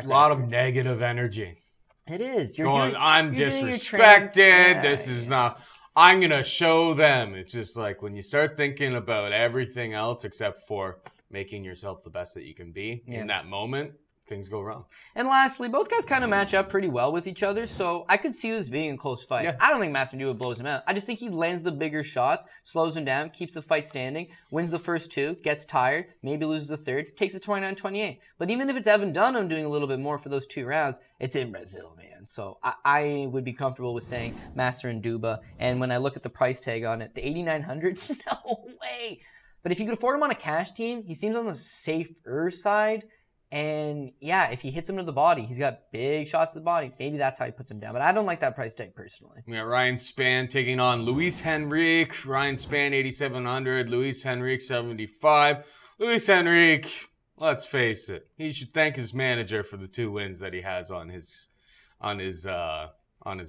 A lot of negative energy. It is. I'm disrespected. This is not. I'm gonna show them. It's just like when you start thinking about everything else except for making yourself the best that you can be in that moment, things go wrong. And lastly, both guys kind of match up pretty well with each other, so I could see this being a close fight. Yeah. I don't think Masvidal blows him out. I just think he lands the bigger shots, slows him down, keeps the fight standing, wins the first 2, gets tired, maybe loses the third, takes it 29-28. But even if it's Evan Dunham doing a little bit more for those 2 rounds, it's in Brazil, man. So I would be comfortable with saying Master and Duba. And when I look at the price tag on it, the $8,900, no way. But if you could afford him on a cash team, he seems on the safer side. And yeah, if he hits him to the body, he's got big shots to the body. Maybe that's how he puts him down. But I don't like that price tag personally. We got Ryan Spann taking on Luis Henrique. Ryan Spann, 8,700. Luis Henrique, 75. Luis Henrique, let's face it, he should thank his manager for the 2 wins that he has on his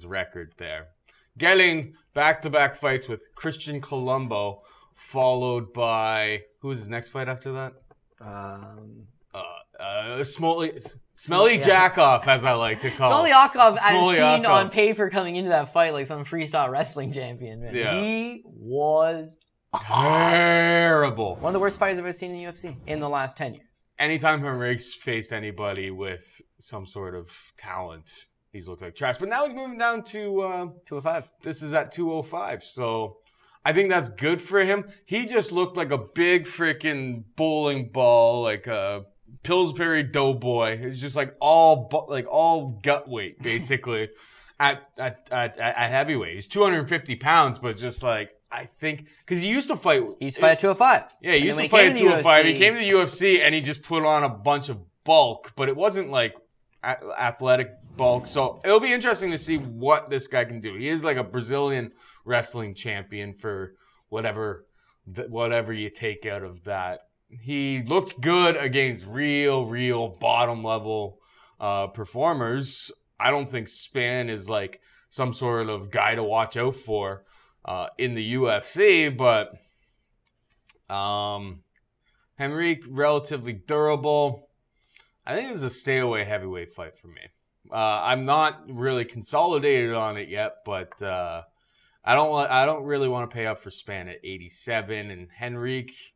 record there. Getting back-to-back fights with Christian Colombo, followed by who is his next fight after that? Smelly Jackoff, as I like to call him. Smolyakovov, as seen on paper coming into that fight like some freestyle wrestling champion, man. Yeah. He was terrible. one of the worst fighters I've ever seen in the UFC in the last 10 years. Anytime Henrique's faced anybody with some sort of talent, he's looked like trash. But now he's moving down to 205. This is at 205, so I think that's good for him. He just looked like a big freaking bowling ball, like a Pillsbury Doughboy. It's just like all gut weight, basically, at heavyweight. He's 250 pounds, but just like, I think, because he used to fight. He used to fight at 205. Yeah, he used to fight at 205. He came to the UFC and he just put on a bunch of bulk, but it wasn't like athletic bulk. So it'll be interesting to see what this guy can do. He is like a Brazilian wrestling champion for whatever you take out of that. He looked good against real bottom level performers. I don't think Spann is like some sort of guy to watch out for in the UFC, but Henrique, relatively durable. I think this is a stay away heavyweight fight for me. I'm not really consolidated on it yet, but I don't really want to pay up for Spann at 87, and Henrique,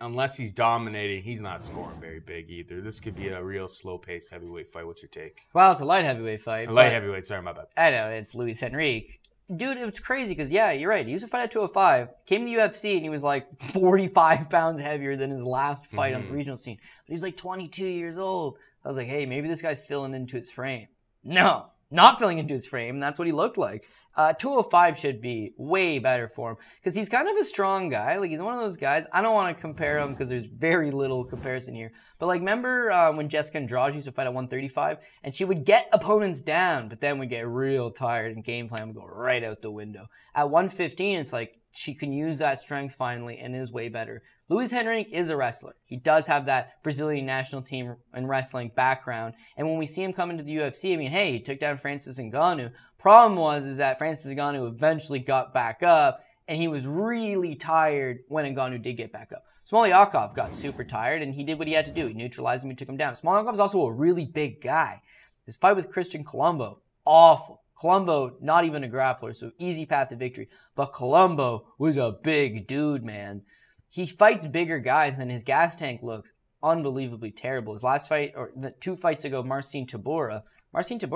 unless he's dominating, he's not scoring very big either. This could be a real slow-paced heavyweight fight. What's your take? Well, it's a light heavyweight fight. A light heavyweight, sorry, my bad. I know, it's Luis Henrique. Dude, it's crazy because, yeah, you're right. He used to fight at 205, came to the UFC, and he was like 45 pounds heavier than his last fight on the regional scene. But he was like 22 years old. I was like, hey, maybe this guy's filling into his frame. No, not filling into his frame. That's what he looked like. 205 should be way better for him because he's kind of a strong guy. Like, he's one of those guys. I don't want to compare him because there's very little comparison here. But, like, remember when Jessica Andrade used to fight at 135 and she would get opponents down, but then would get real tired and game plan would go right out the window. At 115, it's like she can use that strength finally and is way better. Luis Henrique is a wrestler. He does have that Brazilian national team and wrestling background. And when we see him come into the UFC, I mean, hey, he took down Francis Ngannou. Problem was that Francis Ngannou eventually got back up, and he was really tired when Ngannou did get back up. Smolyakovov got super tired, and he did what he had to do. He neutralized him, he took him down. Smolyakovov is also a really big guy. His fight with Christian Colombo, awful. Colombo, not even a grappler, so easy path to victory. But Colombo was a big dude, man. He fights bigger guys, and his gas tank looks unbelievably terrible. His last fight, or the 2 fights ago, Marcin Tybura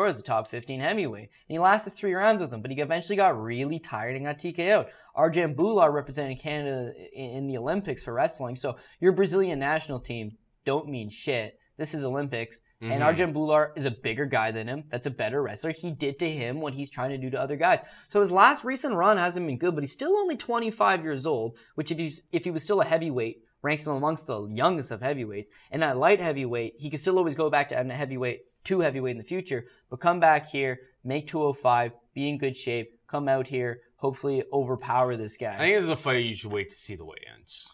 is a top 15 heavyweight, and he lasted 3 rounds with him, but he eventually got really tired and got TKO'd. Arjan Bular represented Canada in the Olympics for wrestling, so your Brazilian national team don't mean shit. This is Olympics, and Arjan Bular is a bigger guy than him. That's a better wrestler. He did to him what he's trying to do to other guys. So his last recent run hasn't been good, but he's still only 25 years old, which if he was still a heavyweight, ranks him amongst the youngest of heavyweights. And at light heavyweight, he can still always go back to heavyweight in the future, but come back here, make 205, be in good shape, come out here, hopefully overpower this guy. I think this is a fight you should wait to see the weigh-ins.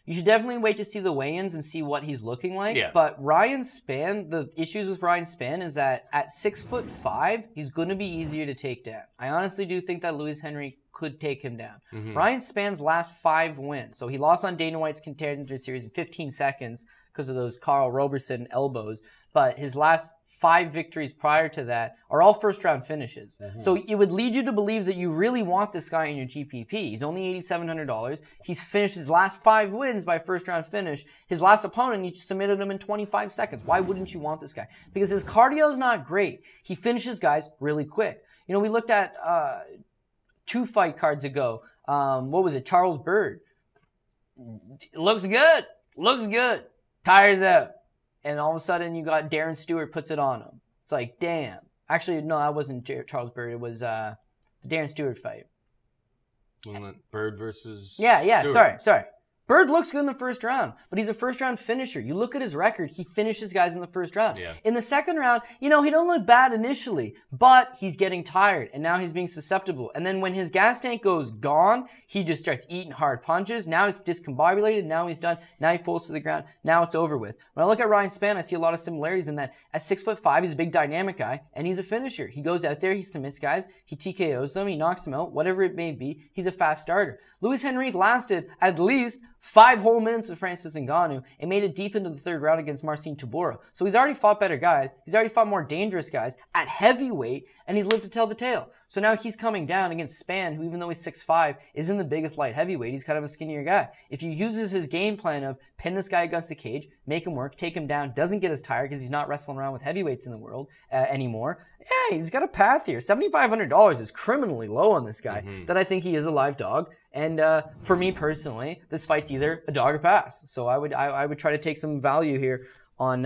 You should definitely wait to see the weigh-ins and see what he's looking like. Yeah. But Ryan Spann, the issues with Ryan Spann is that at 6'5", he's going to be easier to take down. I honestly do think that Luis Henrique could take him down. Ryan Spann's last 5 wins. So he lost on Dana White's Contender Series in 15 seconds because of those Carl Roberson elbows. But his last 5 victories prior to that are all first-round finishes. So it would lead you to believe that you really want this guy in your GPP. He's only $8,700. He's finished his last 5 wins by first-round finish. His last opponent, you submitted him in 25 seconds. Why wouldn't you want this guy? Because his cardio is not great. He finishes guys really quick. You know, we looked at 2 fight cards ago. What was it? Charles Byrd. Looks good. Tires out. And all of a sudden, you got Darren Stewart puts it on him. It's like, damn. Actually, no, that wasn't Charles Byrd. It was the Darren Stewart fight. Byrd versus Yeah, Stewart. sorry. Byrd looks good in the first round, but he's a first-round finisher. You look at his record, he finishes guys in the first round. Yeah. In the second round, you know, he don't look bad initially, but he's getting tired, and now he's being susceptible. And then when his gas tank goes gone, he just starts eating hard punches. Now he's discombobulated. Now he's done. Now he falls to the ground. Now it's over with. When I look at Ryan Spann, I see a lot of similarities in that at 6'5", he's a big dynamic guy, and he's a finisher. He goes out there, he submits guys, he TKOs them, he knocks them out, whatever it may be. He's a fast starter. Luis Henrique lasted at least 5 whole minutes with Francis Ngannou and made it deep into the third round against Marcin Tybura. So he's already fought better guys. He's already fought more dangerous guys at heavyweight, and he's lived to tell the tale. So now he's coming down against Spann, who even though he's 6'5", isn't the biggest light heavyweight. He's kind of a skinnier guy. If he uses his game plan of pin this guy against the cage, make him work, take him down, doesn't get as tired because he's not wrestling around with heavyweights in the world anymore, yeah, he's got a path here. $7,500 is criminally low on this guy, that I think he is a live dog. And for me personally, this fight's either a dog or pass. So I would try to take some value here on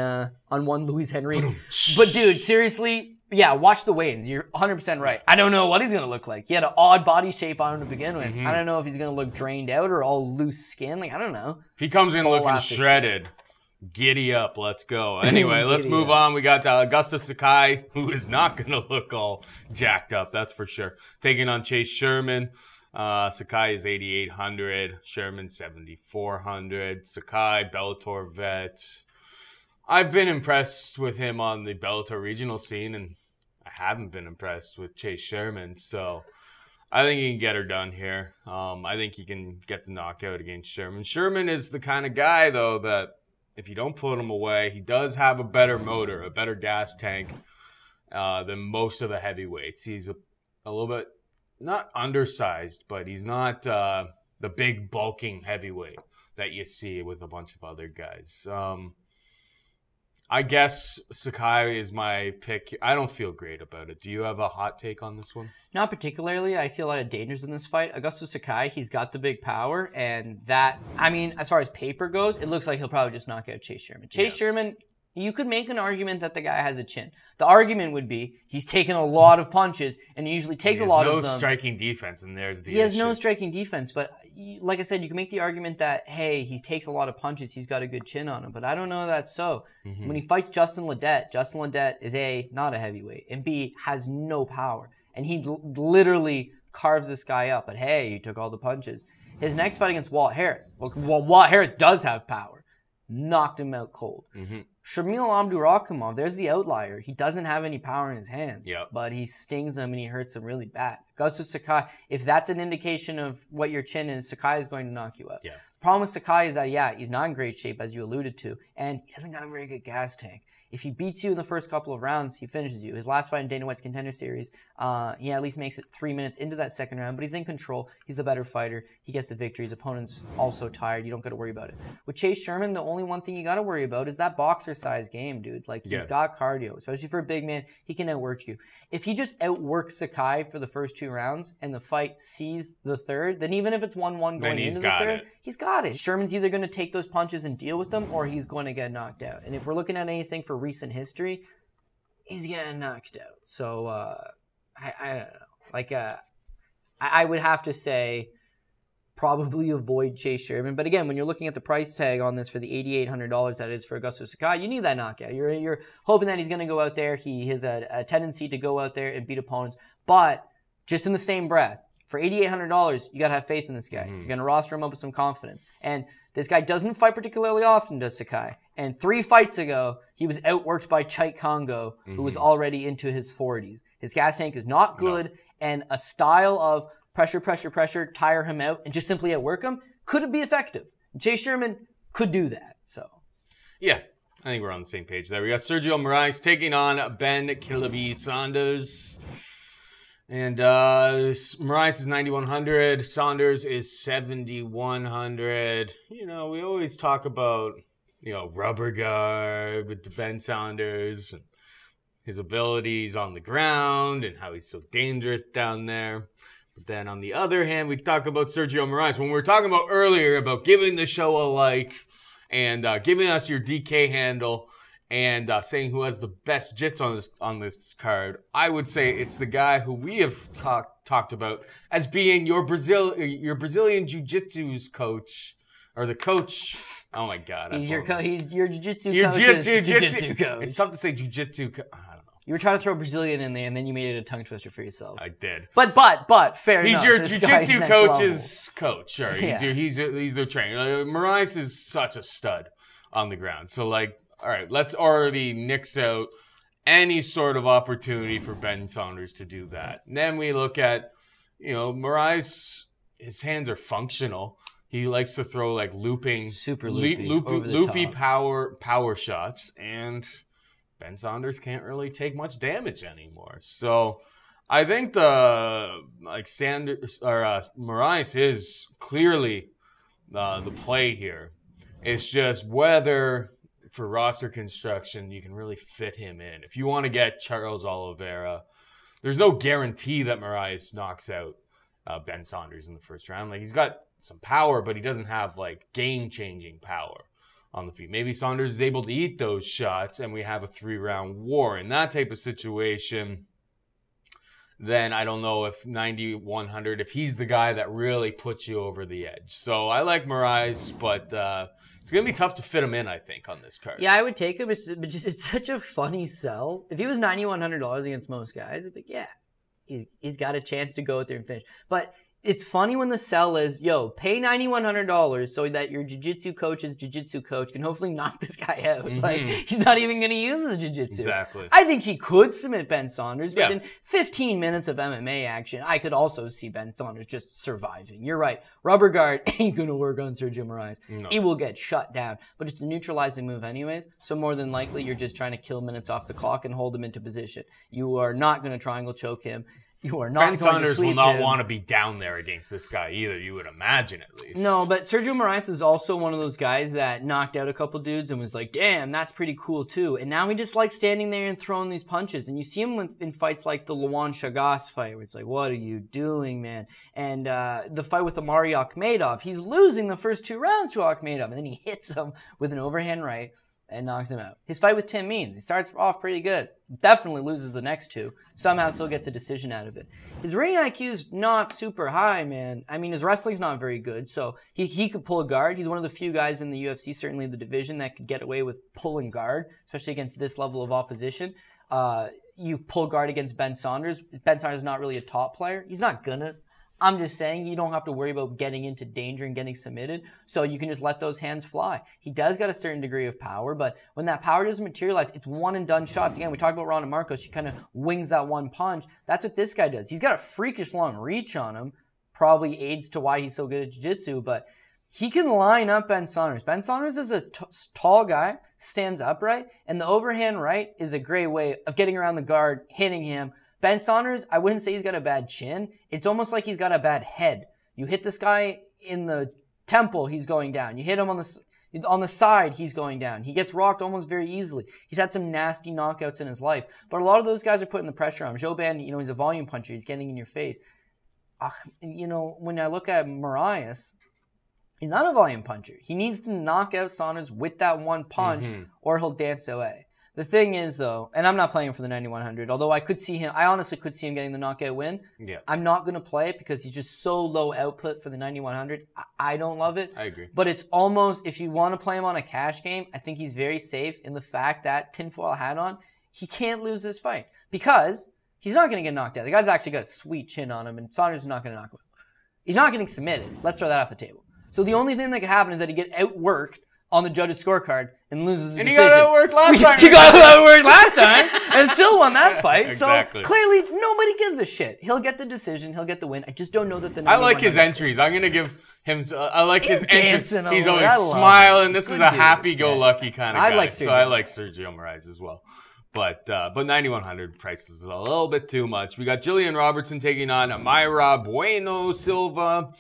one Luis Henrique. But dude, seriously, yeah, watch the weigh-ins. You're 100% right. I don't know what he's going to look like. He had an odd body shape on him to begin with. I don't know if he's going to look drained out or all loose skin. Like, I don't know. If he comes in looking shredded, giddy up. Let's go. Anyway, let's move on. We got Augusto Sakai, who is not going to look all jacked up. That's for sure. Taking on Chase Sherman. Sakai is 8,800. Sherman 7,400. Sakai, Bellator vet. I've been impressed with him on the Bellator regional scene, and I haven't been impressed with Chase Sherman. So I think he can get her done here. I think he can get the knockout against Sherman. Sherman is the kind of guy, though, that if you don't put him away, he does have a better motor, a better gas tank than most of the heavyweights. He's a little bit, not undersized, but he's not the big bulking heavyweight that you see with a bunch of other guys. I guess Sakai is my pick. I don't feel great about it. Do you have a hot take on this one? Not particularly. I see a lot of dangers in this fight. Augusto Sakai, he's got the big power, and that, I mean, as far as paper goes, it looks like he'll probably just knock out Chase Sherman. Chase Sherman, you could make an argument that the guy has a chin. The argument would be he's taken a lot of punches, and he usually takes a lot of them. He has no striking defense, and there's the issue. He has no striking defense, but like I said, you can make the argument that, hey, he takes a lot of punches, he's got a good chin on him, but I don't know that's so. When he fights Justin Ledet is A, not a heavyweight, and B, has no power. And he literally carves this guy up, but hey, he took all the punches. His next fight against Walt Harris, well, Walt Harris does have power. Knocked him out cold. Shamil Abdurakhimov, there's the outlier. He doesn't have any power in his hands, but he stings him and he hurts him really bad. Augusto Sakai, if that's an indication of what your chin is, Sakai is going to knock you out. The problem with Sakai is that, yeah, he's not in great shape, as you alluded to, and he hasn't got a very good gas tank. If he beats you in the first couple of rounds, he finishes you. His last fight in Dana White's Contender Series, he at least makes it 3 minutes into that second round, but he's in control. He's the better fighter. He gets the victory. His opponent's also tired. You don't got to worry about it. With Chase Sherman, the only one thing you got to worry about is that boxer-size game, dude. Like, he's got cardio, especially for a big man. He can outwork you. If he just outworks Sakai for the first 2 rounds and the fight sees the third, then even if it's 1-1 going into the third, he's got it. Sherman's either going to take those punches and deal with them, or he's going to get knocked out. And if we're looking at anything for recent history, he's getting knocked out. So I don't know. Like I would have to say probably avoid Chase Sherman. But again, when you're looking at the price tag on this for the $8,800 that is for Augusto Sakai, you need that knockout. You're hoping that he's going to go out there. He has a tendency to go out there and beat opponents. But just in the same breath, for $8,800, you got to have faith in this guy. You're going to roster him up with some confidence. And this guy doesn't fight particularly often, does Sakai. And 3 fights ago, he was outworked by Chait Kongo, who was already into his 40s. His gas tank is not good, and a style of pressure, tire him out, and just simply outwork him could be effective. Chase Sherman could do that. So, yeah, I think we're on the same page there. We got Sergio Moraes taking on Ben Killaby Saunders. And Moraes is 9,100. Saunders is 7,100. You know, we always talk about, you know, rubber guard with Ben Saunders and his abilities on the ground and how he's so dangerous down there. But then on the other hand, we talk about Sergio Moraes. When we were talking about earlier about giving the show a like and giving us your DK handle and saying who has the best jits on this card, I would say it's the guy who we have talked about as being your Brazilian Jiu-Jitsu's coach, or the coach. Oh my God! He's your Jiu-Jitsu coach's Jiu-Jitsu coach. It's tough to say Jiu-Jitsu. I don't know. You were trying to throw Brazilian in there, and then you made it a tongue twister for yourself. I did. But fair enough. He's your Jiu-Jitsu coach's coach. Sure, he's their trainer. Moraes is such a stud on the ground. So like, all right, let's already nix out any sort of opportunity for Ben Saunders to do that. And then we look at, you know, Moraes. His hands are functional. He likes to throw like looping, super loopy power shots, and Ben Saunders can't really take much damage anymore. So I think Moraes is clearly the play here. It's just whether for roster construction you can really fit him in. If you want to get Charles Oliveira, there's no guarantee that Moraes knocks out Ben Saunders in the first round. Like, he's got some power, but he doesn't have like game-changing power on the feet. Maybe Saunders is able to eat those shots and we have a 3-round war. In that type of situation, then I don't know if 9,100, if he's the guy that really puts you over the edge. So I like Moraes, but it's going to be tough to fit him in, I think, on this card. Yeah, I would take him. It's such a funny sell. If he was $9,100 against most guys, I'd be like, yeah, he's got a chance to go out there and finish. But it's funny when the sell is, yo, pay $9,100 so that your jiu-jitsu coach's jiu-jitsu coach can hopefully knock this guy out. Mm-hmm. Like, he's not even going to use his jiu-jitsu. Exactly. I think he could submit Ben Saunders, but in 15 minutes of MMA action, I could also see Ben Saunders just surviving. You're right. Rubber guard ain't going to work on Sergio Moraes. No. He will get shut down, but it's a neutralizing move anyways, so more than likely you're just trying to kill minutes off the clock and hold him into position. You are not going to triangle choke him. You are not Ben Saunders will not want to be down there against this guy either, you would imagine at least. No, but Sergio Moraes is also one of those guys that knocked out a couple dudes and was like, damn, that's pretty cool too. And now he just likes standing there and throwing these punches. And you see him in fights like the Luan Chagas fight where it's like, what are you doing, man? And the fight with Amari Akhmedov, he's losing the first 2 rounds to Akhmedov, and then he hits him with an overhand right and knocks him out. His fight with Tim Means, he starts off pretty good. Definitely loses the next 2. Somehow still gets a decision out of it. His ring IQ's not super high, man. I mean, his wrestling's not very good, so he could pull a guard. He's one of the few guys in the UFC, certainly the division, that could get away with pulling guard, especially against this level of opposition. You pull guard against Ben Saunders. Ben Saunders is not really a top player. He's not gonna. I'm just saying you don't have to worry about getting into danger and getting submitted, so you can just let those hands fly. He does got a certain degree of power, but when that power doesn't materialize, it's one-and-done shots. Again, we talked about Ron and Markos. She kind of wings that one punch. That's what this guy does. He's got a freakish long reach on him. Probably aids to why he's so good at jiu-jitsu, but he can line up Ben Saunders. Ben Saunders is a tall guy, stands upright, and the overhand right is a great way of getting around the guard, hitting him. Ben Saunders, I wouldn't say he's got a bad chin. It's almost like he's got a bad head. You hit this guy in the temple, he's going down. You hit him on the side, he's going down. He gets rocked almost very easily. He's had some nasty knockouts in his life. But a lot of those guys are putting the pressure on him. Joban, you know, he's a volume puncher. He's getting in your face. You know, when I look at Moraes, he's not a volume puncher. He needs to knock out Saunders with that one punch, or he'll dance away. The thing is, though, and I'm not playing for the 9,100, although I honestly could see him getting the knockout win. Yeah. I'm not going to play it because he's just so low output for the 9,100. I don't love it. I agree. But it's almost, if you want to play him on a cash game, I think he's very safe in the fact that tinfoil hat on, he can't lose this fight because he's not going to get knocked out. The guy's actually got a sweet chin on him, and Saunders is not going to knock him out. He's not getting submitted. Let's throw that off the table. So the only thing that could happen is that he get outworked on the judge's scorecard and loses his decision. And he got outworked last time. He got outworked last time, and and still won that fight. Exactly. So clearly, nobody gives a shit. He'll get the decision. He'll get the win. I just don't know that the. I like his entries. I'm gonna give him. I like his entries. He's always smiling. This is a happy-go-lucky kind of guy. I like Sergio Moraes as well. But 9,100 price is a little bit too much. We got Jillian Robertson taking on Mayra Bueno Silva.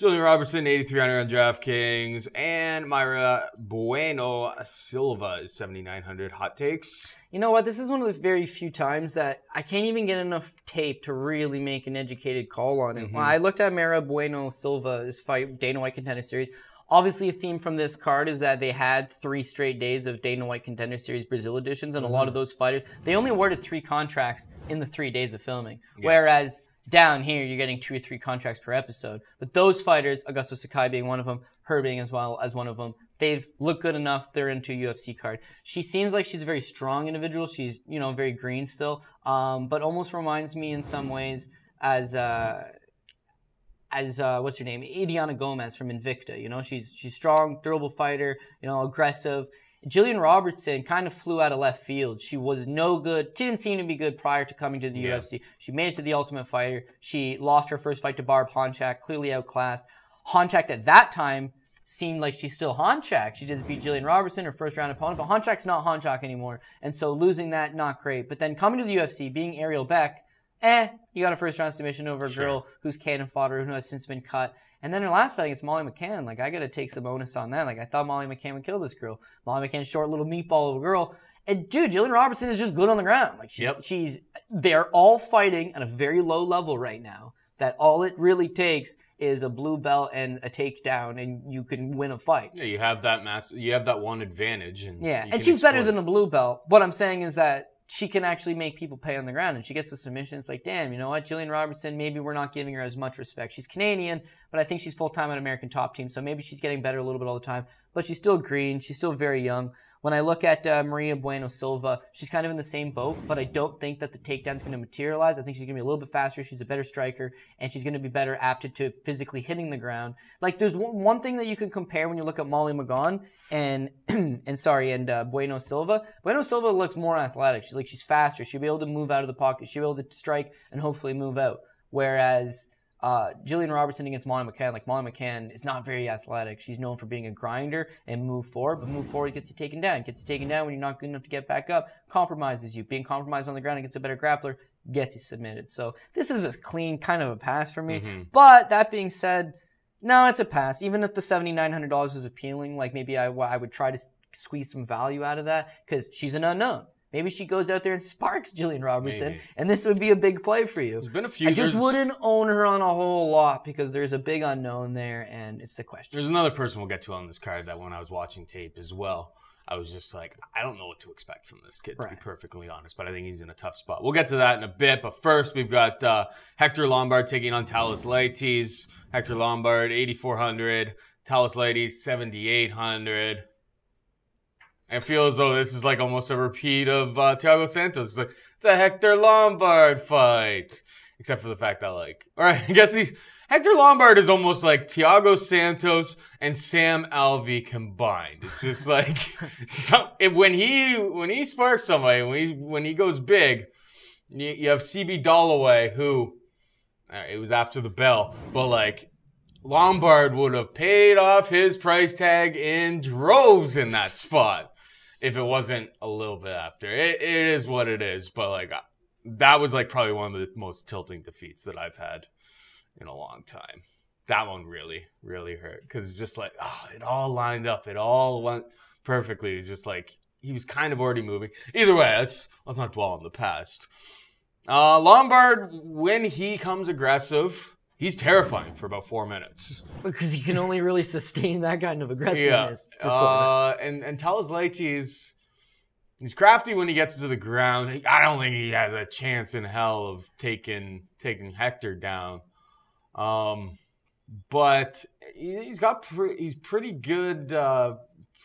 Jillian Robertson, 8,300 on DraftKings. And Mayra Bueno Silva is 7,900. Hot takes? You know what? This is one of the very few times that I can't even get enough tape to really make an educated call on it. When I looked at Mayra Bueno Silva's fight, Dana White Contender Series, obviously a theme from this card is that they had 3 straight days of Dana White Contender Series Brazil editions, and a lot of those fighters, they only awarded 3 contracts in the 3 days of filming. Yeah. Whereas down here, you're getting 2 or 3 contracts per episode. But those fighters, Augusto Sakai being one of them, her being as well as one of them, they've looked good enough. They're into a UFC card. She seems like she's a very strong individual. She's, you know, very green still, but almost reminds me in some ways as what's her name, Adriana Gomez from Invicta. You know, she's strong, durable fighter, you know, aggressive. Jillian Robertson kind of flew out of left field. She was no good. She didn't seem to be good prior to coming to the UFC. She made it to the Ultimate Fighter. She lost her first fight to Barb Honchak, clearly outclassed. Honchak at that time seemed like she's still Honchak. She just beat Jillian Robertson, her first round opponent, but Honchak's not Honchak anymore. And so losing that, not great. But then coming to the UFC, being Ariel Beck, you got a first round submission over a girl who's cannon fodder, who has since been cut. And then her last fight against Molly McCann, like, I got to take some bonus on that. Like, I thought Molly McCann would kill this girl. Molly McCann, short little meatball of a girl. And dude, Jillian Robertson is just good on the ground. Like, they're all fighting at a very low level right now. That all it really takes is a blue belt and a takedown, and you can win a fight. Yeah, you have that one advantage. And she's better than a blue belt. What I'm saying is that she can actually make people pay on the ground, and she gets the submission. It's like, damn, you know what? Jillian Robertson, maybe we're not giving her as much respect. She's Canadian, but I think she's full-time at American Top Team, so maybe she's getting better a little bit all the time. But she's still green. She's still very young. When I look at Maria Bueno Silva, she's kind of in the same boat, but I don't think that the takedown's going to materialize. I think she's going to be a little bit faster. She's a better striker, and she's going to be better apted to physically hitting the ground. Like, there's one thing that you can compare when you look at Molly McGaughan and Bueno Silva. Bueno Silva looks more athletic. She's faster. She'll be able to move out of the pocket. She'll be able to strike and hopefully move out. Whereas Jillian Robertson against Molly McCann, like, Molly McCann is not very athletic. She's known for being a grinder and move forward, but move forward gets you taken down. Gets you taken down when you're not good enough to get back up. Compromises you. Being compromised on the ground against a better grappler gets you submitted. So this is a clean kind of a pass for me. But that being said, no, it's a pass. Even if the $7,900 is appealing, like, maybe I would try to squeeze some value out of that because she's an unknown. Maybe she goes out there and sparks Jillian Robertson, and this would be a big play for you. There's been a few. I just wouldn't own her on a whole lot because there's a big unknown there, and it's the question. There's another person we'll get to on this card that when I was watching tape as well, I was just like, I don't know what to expect from this kid, to be perfectly honest, but I think he's in a tough spot. We'll get to that in a bit, but first we've got Hector Lombard taking on Thales Leites. Hector Lombard, 8,400. Thales Leites, 7,800. I feel as though this is like almost a repeat of Thiago Santos. It's a Hector Lombard fight. Except for the fact that, like, alright, I guess Hector Lombard is almost like Thiago Santos and Sam Alvey combined. It's just like, when he sparks somebody, when he goes big, you have CB Dalloway, who, it was after the bell, but like, Lombard would have paid off his price tag in droves in that spot. If it wasn't a little bit after. It is what it is, but like, that was like probably one of the most tilting defeats that I've had in a long time. That one really, really hurt because it's just like, it all lined up. It all went perfectly. It's just like, he was kind of already moving. Either way, let's not dwell on the past. Lombard, when he comes aggressive, he's terrifying for about 4 minutes. Because he can only really sustain that kind of aggressiveness for 4 minutes. And Thales Leites, he's crafty when he gets to the ground. I don't think he has a chance in hell of taking Hector down. But he's pretty good.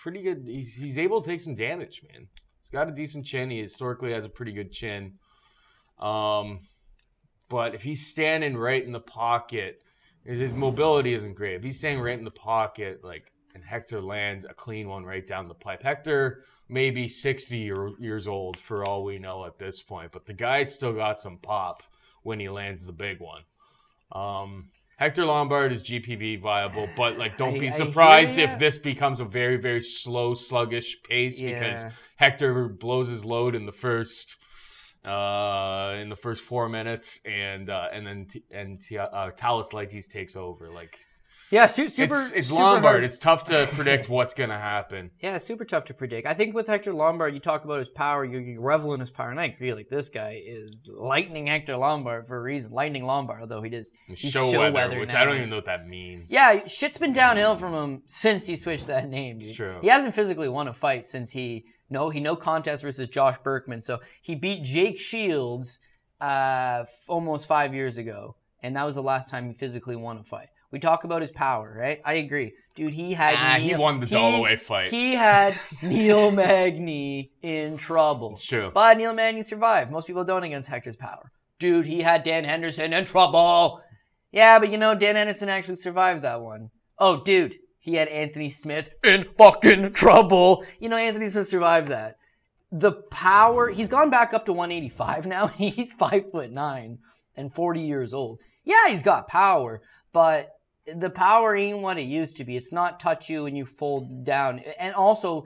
Pretty good. He's able to take some damage, man. He's got a decent chin. He historically has a pretty good chin. But if he's standing right in the pocket, his mobility isn't great. If he's standing right in the pocket, like, and Hector lands a clean one right down the pipe. Hector maybe 60 years old for all we know at this point. But the guy's still got some pop when he lands the big one. Hector Lombard is GPV viable, but like, don't be surprised if this becomes a very, very slow, sluggish pace because Hector blows his load in the first 4 minutes, and then Thales Leites takes over. Like, yeah, super. It's super Lombard. hard. It's tough to predict what's gonna happen. Yeah, super tough to predict. I think with Hector Lombard, you talk about his power, you revel in his power, and I agree. Like, this guy is lightning Hector Lombard for a reason. Lightning Lombard, although he's show weather, which now. I don't even know what that means. Yeah, shit's been downhill from him since he switched that name, dude. It's true. He hasn't physically won a fight since he no contest versus Josh Berkman. So he beat Jake Shields almost 5 years ago, and that was the last time he physically won a fight. We talk about his power, right? I agree. Dude, he had... he won the Holloway fight. He had Neil Magny in trouble. It's true. But Neil Magny survived. Most people don't against Hector's power. Dude, he had Dan Henderson in trouble. Yeah, but Dan Henderson actually survived that one. Oh, dude, he had Anthony Smith in fucking trouble. Anthony Smith survived that. The power... He's gone back up to 185 now. He's 5'9" and 40 years old. Yeah, he's got power, but... the power ain't what it used to be. It's not touch you and you fold down. And also,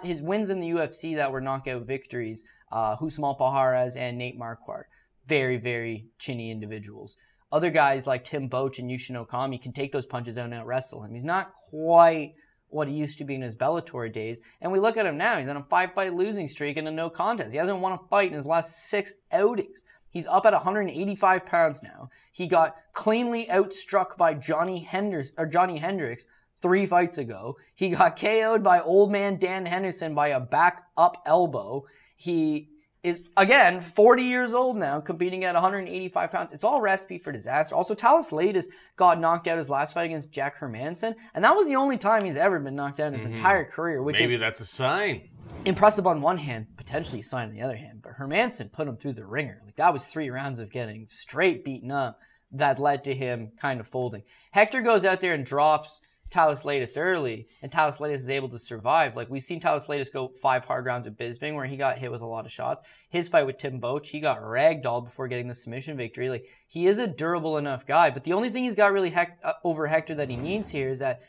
his wins in the UFC that were knockout victories, Usman Pajarez and Nate Marquardt, very, very chinny individuals. Other guys like Tim Boetsch and Yushin Okami can take those punches out and out-wrestle him. He's not quite what he used to be in his Bellator days. And we look at him now. He's on a 5-fight losing streak and a no contest. He hasn't won a fight in his last 6 outings. He's up at 185 pounds now. He got cleanly outstruck by Johnny Hendricks 3 fights ago. He got KO'd by old man Dan Henderson by a back up elbow. He is, again, 40 years old now, competing at 185 pounds. It's all recipe for disaster. Also, Thales Leites got knocked out his last fight against Jack Hermanson, and that was the only time he's ever been knocked out in his entire career, which Maybe that's a sign. Impressive on one hand, potentially a sign on the other hand, but Hermanson put him through the ringer. Like, that was 3 rounds of getting straight beaten up that led to him kind of folding. Hector goes out there and drops Thales Leites early, and Thales Leites is able to survive. Like, we've seen Thales Leites go 5 hard rounds at Bisping where he got hit with a lot of shots. His fight with Tim Boetsch, he got ragdolled before getting the submission victory. Like, he is a durable enough guy, but the only thing he's got really over Hector that he needs here is that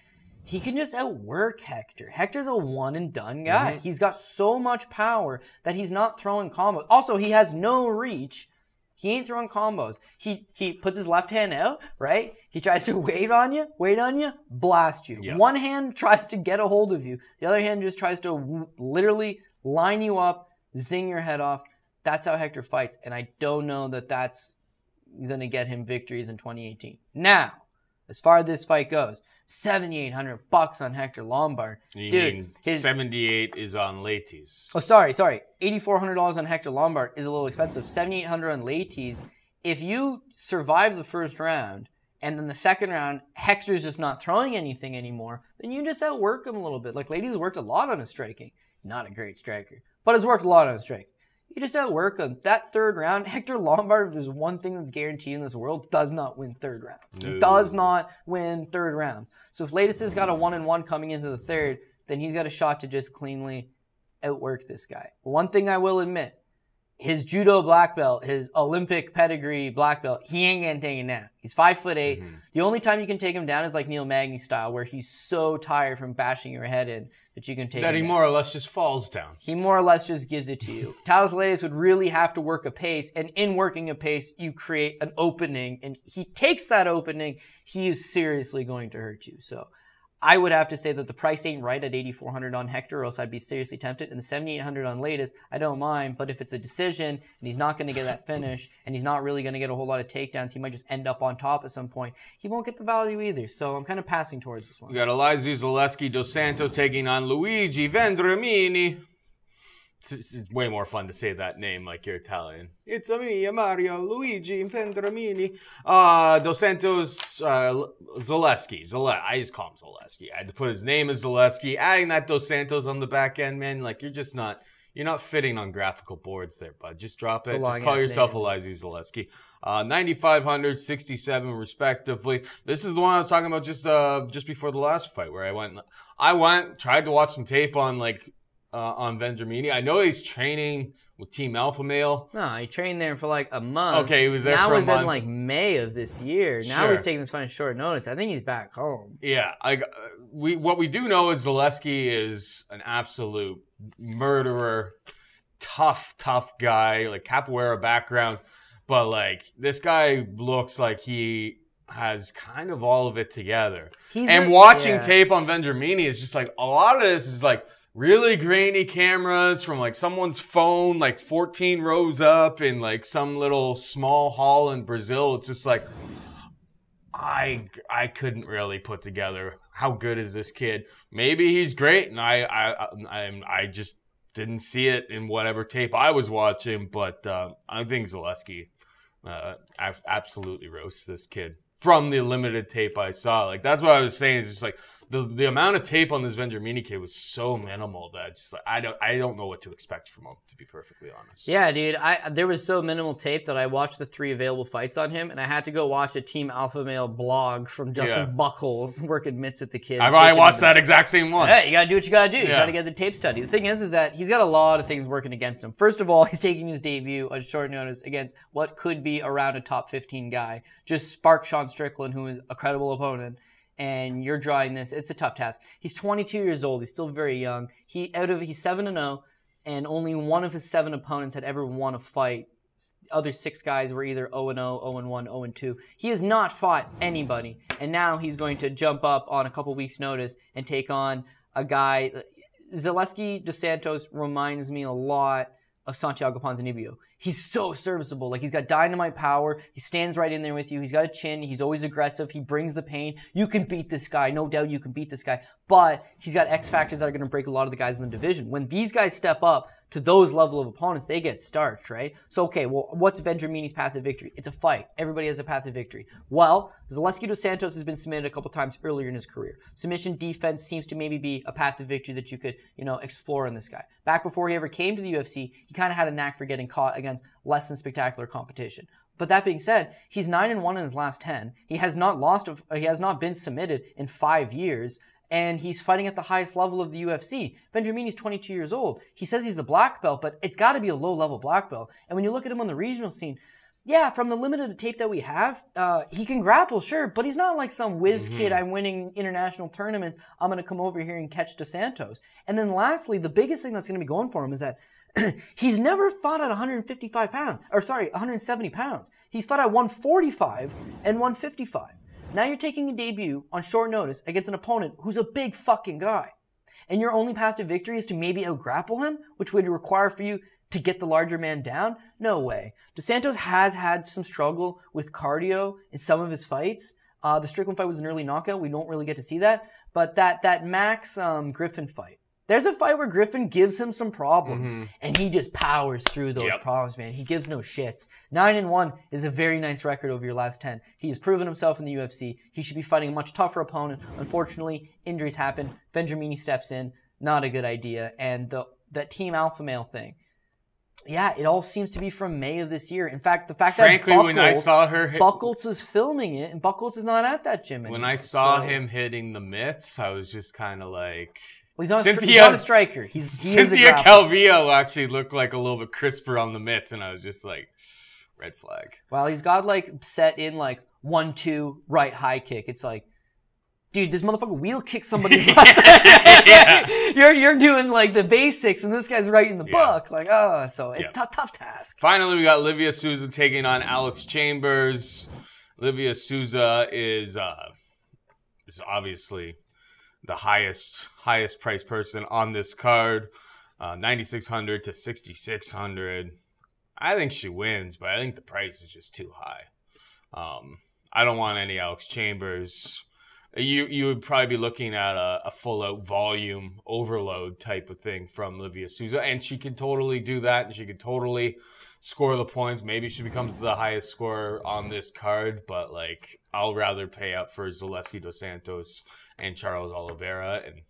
he can just outwork Hector. Hector's a one-and-done guy. He's got so much power that he's not throwing combos. Also, he has no reach. He ain't throwing combos. He puts his left hand out, right? He tries to wait on you, blast you. Yep. One hand tries to get a hold of you. The other hand just tries to literally line you up, zing your head off. That's how Hector fights, and I don't know that that's going to get him victories in 2018. Now, as far as this fight goes, $7,800 on Hector Lombard. Dude, his 78 is on Leites. Oh, sorry. $8,400 on Hector Lombard is a little expensive. $7,800 on Leites. If you survive the first round and then the second round, Hector's just not throwing anything anymore, then you just outwork him a little bit. Like, Leites worked a lot on his striking. Not a great striker, but has worked a lot on his striking. You just outwork him. That third round, Hector Lombard, if there's one thing that's guaranteed in this world, does not win third rounds. No. Does not win third rounds. So if Leites has got a 1-1 coming into the third, then he's got a shot to just cleanly outwork this guy. One thing I will admit, his judo black belt, his Olympic pedigree black belt, he ain't getting taken down. He's 5'8". The only time you can take him down is like Neil Magny style, where he's so tired from bashing your head in that you can take him down. That he more or less just falls down. He more or less just gives it to you. Thales Leites would really have to work a pace, and in working a pace, you create an opening, and he takes that opening, he is seriously going to hurt you. So I would have to say that the price ain't right at $8,400 on Hector, or else I'd be seriously tempted. And the $7,800 on Leites, I don't mind, but if it's a decision, and he's not going to get that finish, and he's not really going to get a whole lot of takedowns, he might just end up on top at some point, he won't get the value either. So I'm kind of passing towards this one. We got Elizeu Zaleski dos Santos taking on Luigi Vendramini. It's way more fun to say that name like you're Italian. It's a me, Mario, Luigi Vendramini. Dos Santos, Zaleski. I just call him Zaleski. I had to put his name as Zaleski. Adding that Dos Santos on the back end, man, like you're not fitting on graphical boards there, bud. Just drop it. Just call yourself Elizeu Zaleski. 9,500, 67 respectively. This is the one I was talking about just before the last fight, where I went, tried to watch some tape on like on Vendramini. I know he's training with Team Alpha Male. No, he trained there for like a month. Okay, he was there now for a was month. in like May of this year. Now Sure. he's taking this fight on short notice. I think he's back home. Yeah, what we do know is Zaleski is an absolute murderer, tough guy, like capoeira background, but like this guy looks like he has kind of all of it together. Watching tape on Vendramini is just like a lot of this is like really grainy cameras from like someone's phone, like 14 rows up in like some little small hall in Brazil. It's just like I couldn't really put together how good is this kid. Maybe he's great, and I just didn't see it in whatever tape I was watching. But I think Zaleski absolutely roasts this kid from the limited tape I saw. Like that's what I was saying. It's just like the amount of tape on this Vendramini kid was so minimal that just like I don't know what to expect from him, to be perfectly honest. Yeah, dude. There was so minimal tape that I watched the 3 available fights on him, and I had to go watch a Team Alpha Male blog from Justin Buckles working mitts at the kid. I watched that exact same one. Hey, you gotta do what you gotta do. You try to get the tape study. The thing is that he's got a lot of things working against him. First of all, he's taking his debut on short notice against what could be around a top 15 guy. Just spark Sean Strickland, who is a credible opponent. And you're drawing this. It's a tough task. He's 22 years old. He's still very young. He's 7-0, and only one of his 7 opponents had ever won a fight. The other 6 guys were either 0-0, 0-1, 0-2. He has not fought anybody, and now he's going to jump up on a couple weeks' notice and take on a guy. Zaleski dos Santos reminds me a lot of Santiago Ponzinibbio. He's so serviceable. Like, he's got dynamite power. He stands right in there with you. He's got a chin. He's always aggressive. He brings the pain. You can beat this guy. No doubt you can beat this guy. But he's got X factors that are going to break a lot of the guys in the division. When these guys step up to those level of opponents, they get starched, right? So, okay, well, what's Vendramini's path to victory? It's a fight. Everybody has a path to victory. Well, Zaleski dos Santos has been submitted a couple times earlier in his career. Submission defense seems to maybe be a path to victory that you could, explore in this guy. Back before he ever came to the UFC, he kind of had a knack for getting caught against less than spectacular competition. But that being said, he's 9-1 in his last 10. He has not been submitted in 5 years. And he's fighting at the highest level of the UFC. Vendramini's 22 years old. He says he's a black belt, but it's got to be a low-level black belt. And when you look at him on the regional scene, yeah, from the limited tape that we have, he can grapple, sure, but he's not like some whiz kid, I'm winning international tournaments, I'm going to come over here and catch dos Santos. And then lastly, the biggest thing that's going to be going for him is that he's never fought at 155 pounds, 170 pounds. He's fought at 145 and 155. Now you're taking a debut on short notice against an opponent who's a big fucking guy. And your only path to victory is to maybe out-grapple him, which would require for you to get the larger man down? No way. Dos Santos has had some struggle with cardio in some of his fights. The Strickland fight was an early knockout. We don't really get to see that. But that Max Griffin fight, there's a fight where Griffin gives him some problems, and he just powers through those problems, man. He gives no shits. 9-1 is a very nice record over your last 10. He has proven himself in the UFC. He should be fighting a much tougher opponent. Unfortunately, injuries happen. Vendramini steps in. Not a good idea. And that Team Alpha Male thing, yeah, it all seems to be from May of this year. In fact, the fact that when I saw her Buckles is filming it, and Buckles is not at that gym anymore. When I saw him hitting the mitts, I was just kind of like... Well, he's not a striker. He is a Cynthia grappler. Calvillo actually looked like a little bit crisper on the mitts, and I was just like, red flag. Well, he's got like set in like 1-2 right high kick. It's like, dude, this motherfucker wheel kicked somebody's left. You're doing like the basics, and this guy's right in the book. Like, so it's tough task. Finally, we got Livia Souza taking on Alex Chambers. Livia Souza is obviously the highest priced person on this card, 9,600 to 6,600. I think she wins, but I think the price is just too high. I don't want any Alex Chambers. You would probably be looking at a full-out volume overload type of thing from Livia Souza, and she could totally do that, and she could totally score the points. Maybe she becomes the highest scorer on this card, but like I'll rather pay up for Zaleski dos Santos and Charles Oliveira and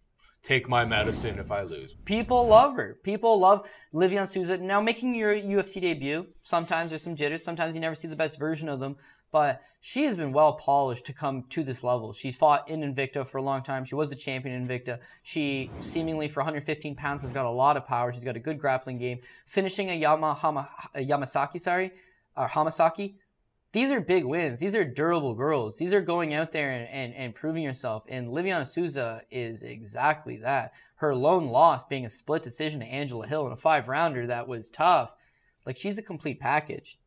take my medicine if I lose. People love her. People love Liviana Souza. Now, making your UFC debut, sometimes there's some jitters. Sometimes you never see the best version of them. But she has been well polished to come to this level. She's fought in Invicta for a long time. She was the champion in Invicta. She seemingly, for 115 pounds, has got a lot of power. She's got a good grappling game. Finishing a Hamasaki. These are big wins. These are durable girls. These are going out there and proving yourself. And Liviana Souza is exactly that. Her lone loss being a split decision to Angela Hill in a 5-rounder that was tough. Like, she's a complete package.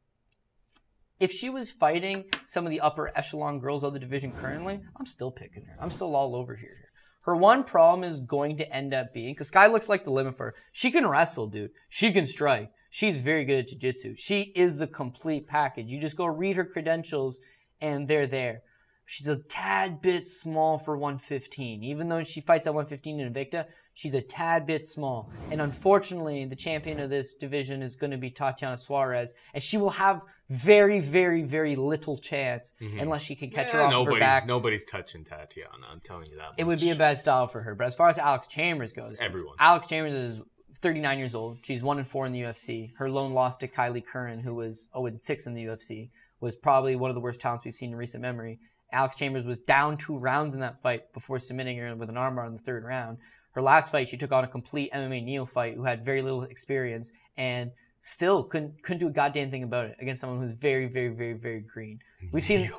If she was fighting some of the upper echelon girls of the division currently, I'm still picking her. I'm still all over here. Her one problem is going to end up being, because Sky looks like the limit for her. She can wrestle, dude. She can strike. She's very good at jiu-jitsu. She is the complete package. You just go read her credentials, and they're there. She's a tad bit small for 115. Even though she fights at 115 in Invicta, she's a tad bit small. And unfortunately, the champion of this division is going to be Tatiana Suarez, and she will have very, very, very little chance unless she can catch her off her back. Nobody's touching Tatiana, I'm telling you that much. It would be a bad style for her. But as far as Alex Chambers goes, everyone. Alex Chambers is 39 years old. She's 1-4 in the UFC. Her lone loss to Kylie Curran, who was 0-6 in the UFC, was probably one of the worst talents we've seen in recent memory. Alex Chambers was down 2 rounds in that fight before submitting her with an armbar in the 3rd round. Her last fight, she took on a complete MMA neophyte who had very little experience and still couldn't do a goddamn thing about it against someone who's very, very, very, very green. We've seen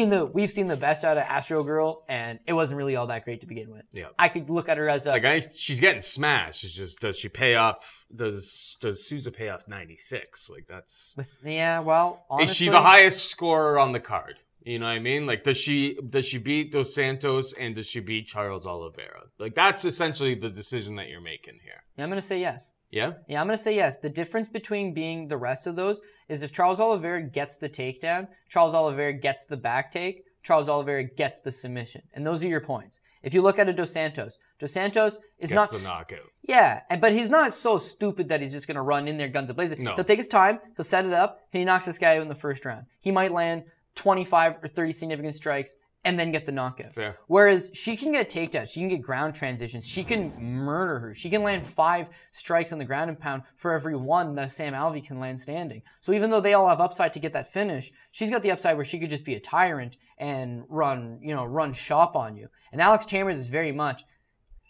the best out of Astro Girl, and it wasn't really all that great to begin with. Yeah, I could look at her as a she's getting smashed. It's just, does she pay off? Does Souza pay off 96? Like, that's well, honestly, is she the highest scorer on the card? You know what I mean? Like, does she beat Dos Santos and does she beat Charles Oliveira? Like, that's essentially the decision that you're making here. Yeah, I'm gonna say yes. Yeah? Yeah, I'm going to say yes. The difference between being the rest of those is if Charles Oliveira gets the takedown, Charles Oliveira gets the back take, Charles Oliveira gets the submission. And those are your points. If you look at a Dos Santos is gets not... the knockout. Yeah, but he's not so stupid that he's just going to run in there guns a-blazing. No. He'll take his time, he'll set it up, and he knocks this guy out in the 1st round. He might land 25 or 30 significant strikes and then get the knockout. Fair. Whereas she can get takedowns, she can get ground transitions, she can murder her. She can land 5 strikes on the ground and pound for every 1 that Sam Alvey can land standing. So even though they all have upside to get that finish, she's got the upside where she could just be a tyrant and run shop on you. And Alex Chambers is very much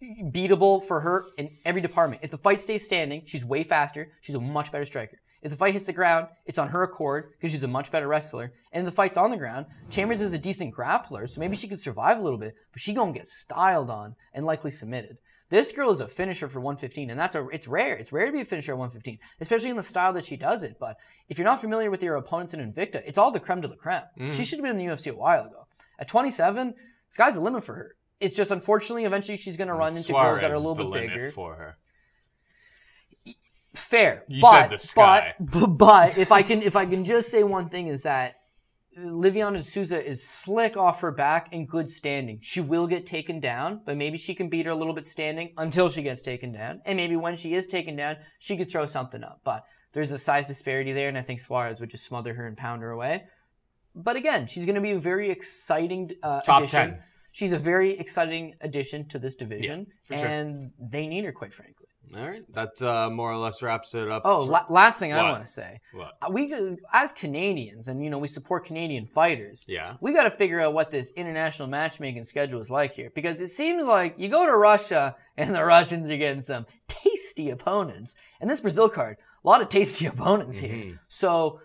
beatable for her in every department. If the fight stays standing, she's way faster, she's a much better striker. If the fight hits the ground, it's on her accord because she's a much better wrestler. And if the fight's on the ground, Chambers is a decent grappler, so maybe she could survive a little bit, but she gonna get styled on and likely submitted. This girl is a finisher for 115, and it's rare. It's rare to be a finisher at 115, especially in the style that she does it. But if you're not familiar with your opponents in Invicta, it's all the creme de la creme. She should have been in the UFC a while ago. At 27, sky's the limit for her. It's just, unfortunately, eventually she's gonna run into girls that are a little bit bigger. For her. Fair, you said the sky. But if I can just say one thing is that Liviana Souza is slick off her back and good standing. She will get taken down, but maybe she can beat her a little bit standing until she gets taken down. And maybe when she is taken down, she could throw something up. But there's a size disparity there, and I think Suarez would just smother her and pound her away. But again, she's going to be a very exciting Top addition. 10. She's a very exciting addition to this division, and they need her, quite frankly. All right, that more or less wraps it up. Oh, last thing I want to say. What? We, as Canadians, and we support Canadian fighters. Yeah. We got to figure out what this international matchmaking schedule is like here, because it seems like you go to Russia and the Russians are getting some tasty opponents, and this Brazil card, a lot of tasty opponents here. So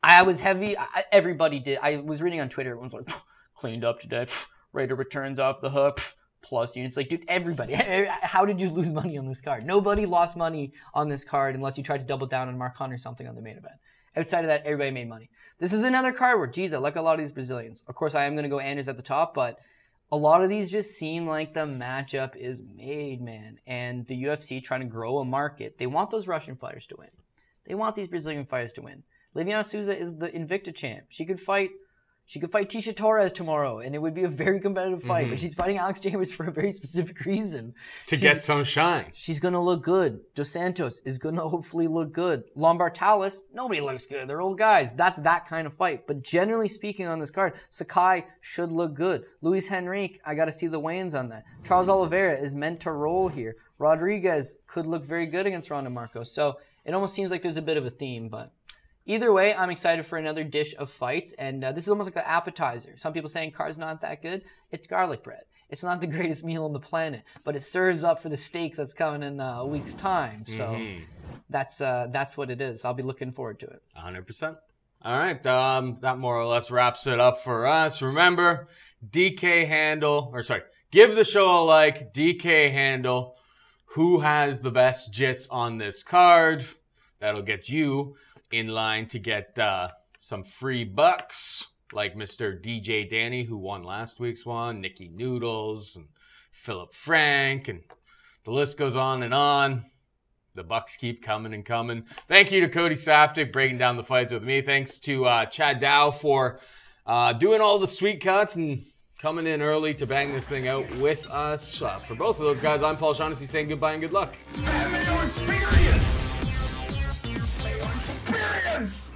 I was heavy. Everybody did. I was reading on Twitter. Everyone's like, cleaned up today. Raider returns off the hook. Plus units. Like, dude, everybody. How did you lose money on this card? Nobody lost money on this card unless you tried to double down on Mark Hunt or something on the main event. Outside of that, everybody made money. This is another card where, geez, I like a lot of these Brazilians. Of course, I am going to go Anders at the top, but a lot of these just seem like the matchup is made, man. And the UFC trying to grow a market. They want those Russian fighters to win. They want these Brazilian fighters to win. Liviana Souza is the Invicta champ. She could fight She could fight Tisha Torres tomorrow, and it would be a very competitive fight. But she's fighting Alex Chambers for a very specific reason. To get some shine. She's going to look good. Dos Santos is going to hopefully look good. Lombard Talis, nobody looks good. They're old guys. That's that kind of fight. But generally speaking on this card, Sakai should look good. Luis Henrique, I got to see the weigh-ins on that. Charles Oliveira is meant to roll here. Rodriguez could look very good against Ronda Markos. So it almost seems like there's a bit of a theme, but either way, I'm excited for another dish of fights, and this is almost like an appetizer. Some people saying card's not that good. It's garlic bread. It's not the greatest meal on the planet, but it stirs up for the steak that's coming in a week's time. So that's what it is. I'll be looking forward to it. 100%. All right, that more or less wraps it up for us. Remember, DK handle, or sorry, give the show a like, DK handle, who has the best jits on this card. That'll get you in line to get some free bucks, like Mr. DJ Danny, who won last week's one, Nikki Noodles, and Philip Frank, and the list goes on and on. The bucks keep coming and coming. Thank you to Cody Saftic breaking down the fights with me. Thanks to Chad Dow for doing all the sweet cuts and coming in early to bang this thing out with us. For both of those guys, I'm Paul Shaughnessy saying goodbye and good luck. Mayo experience! Mayo experience!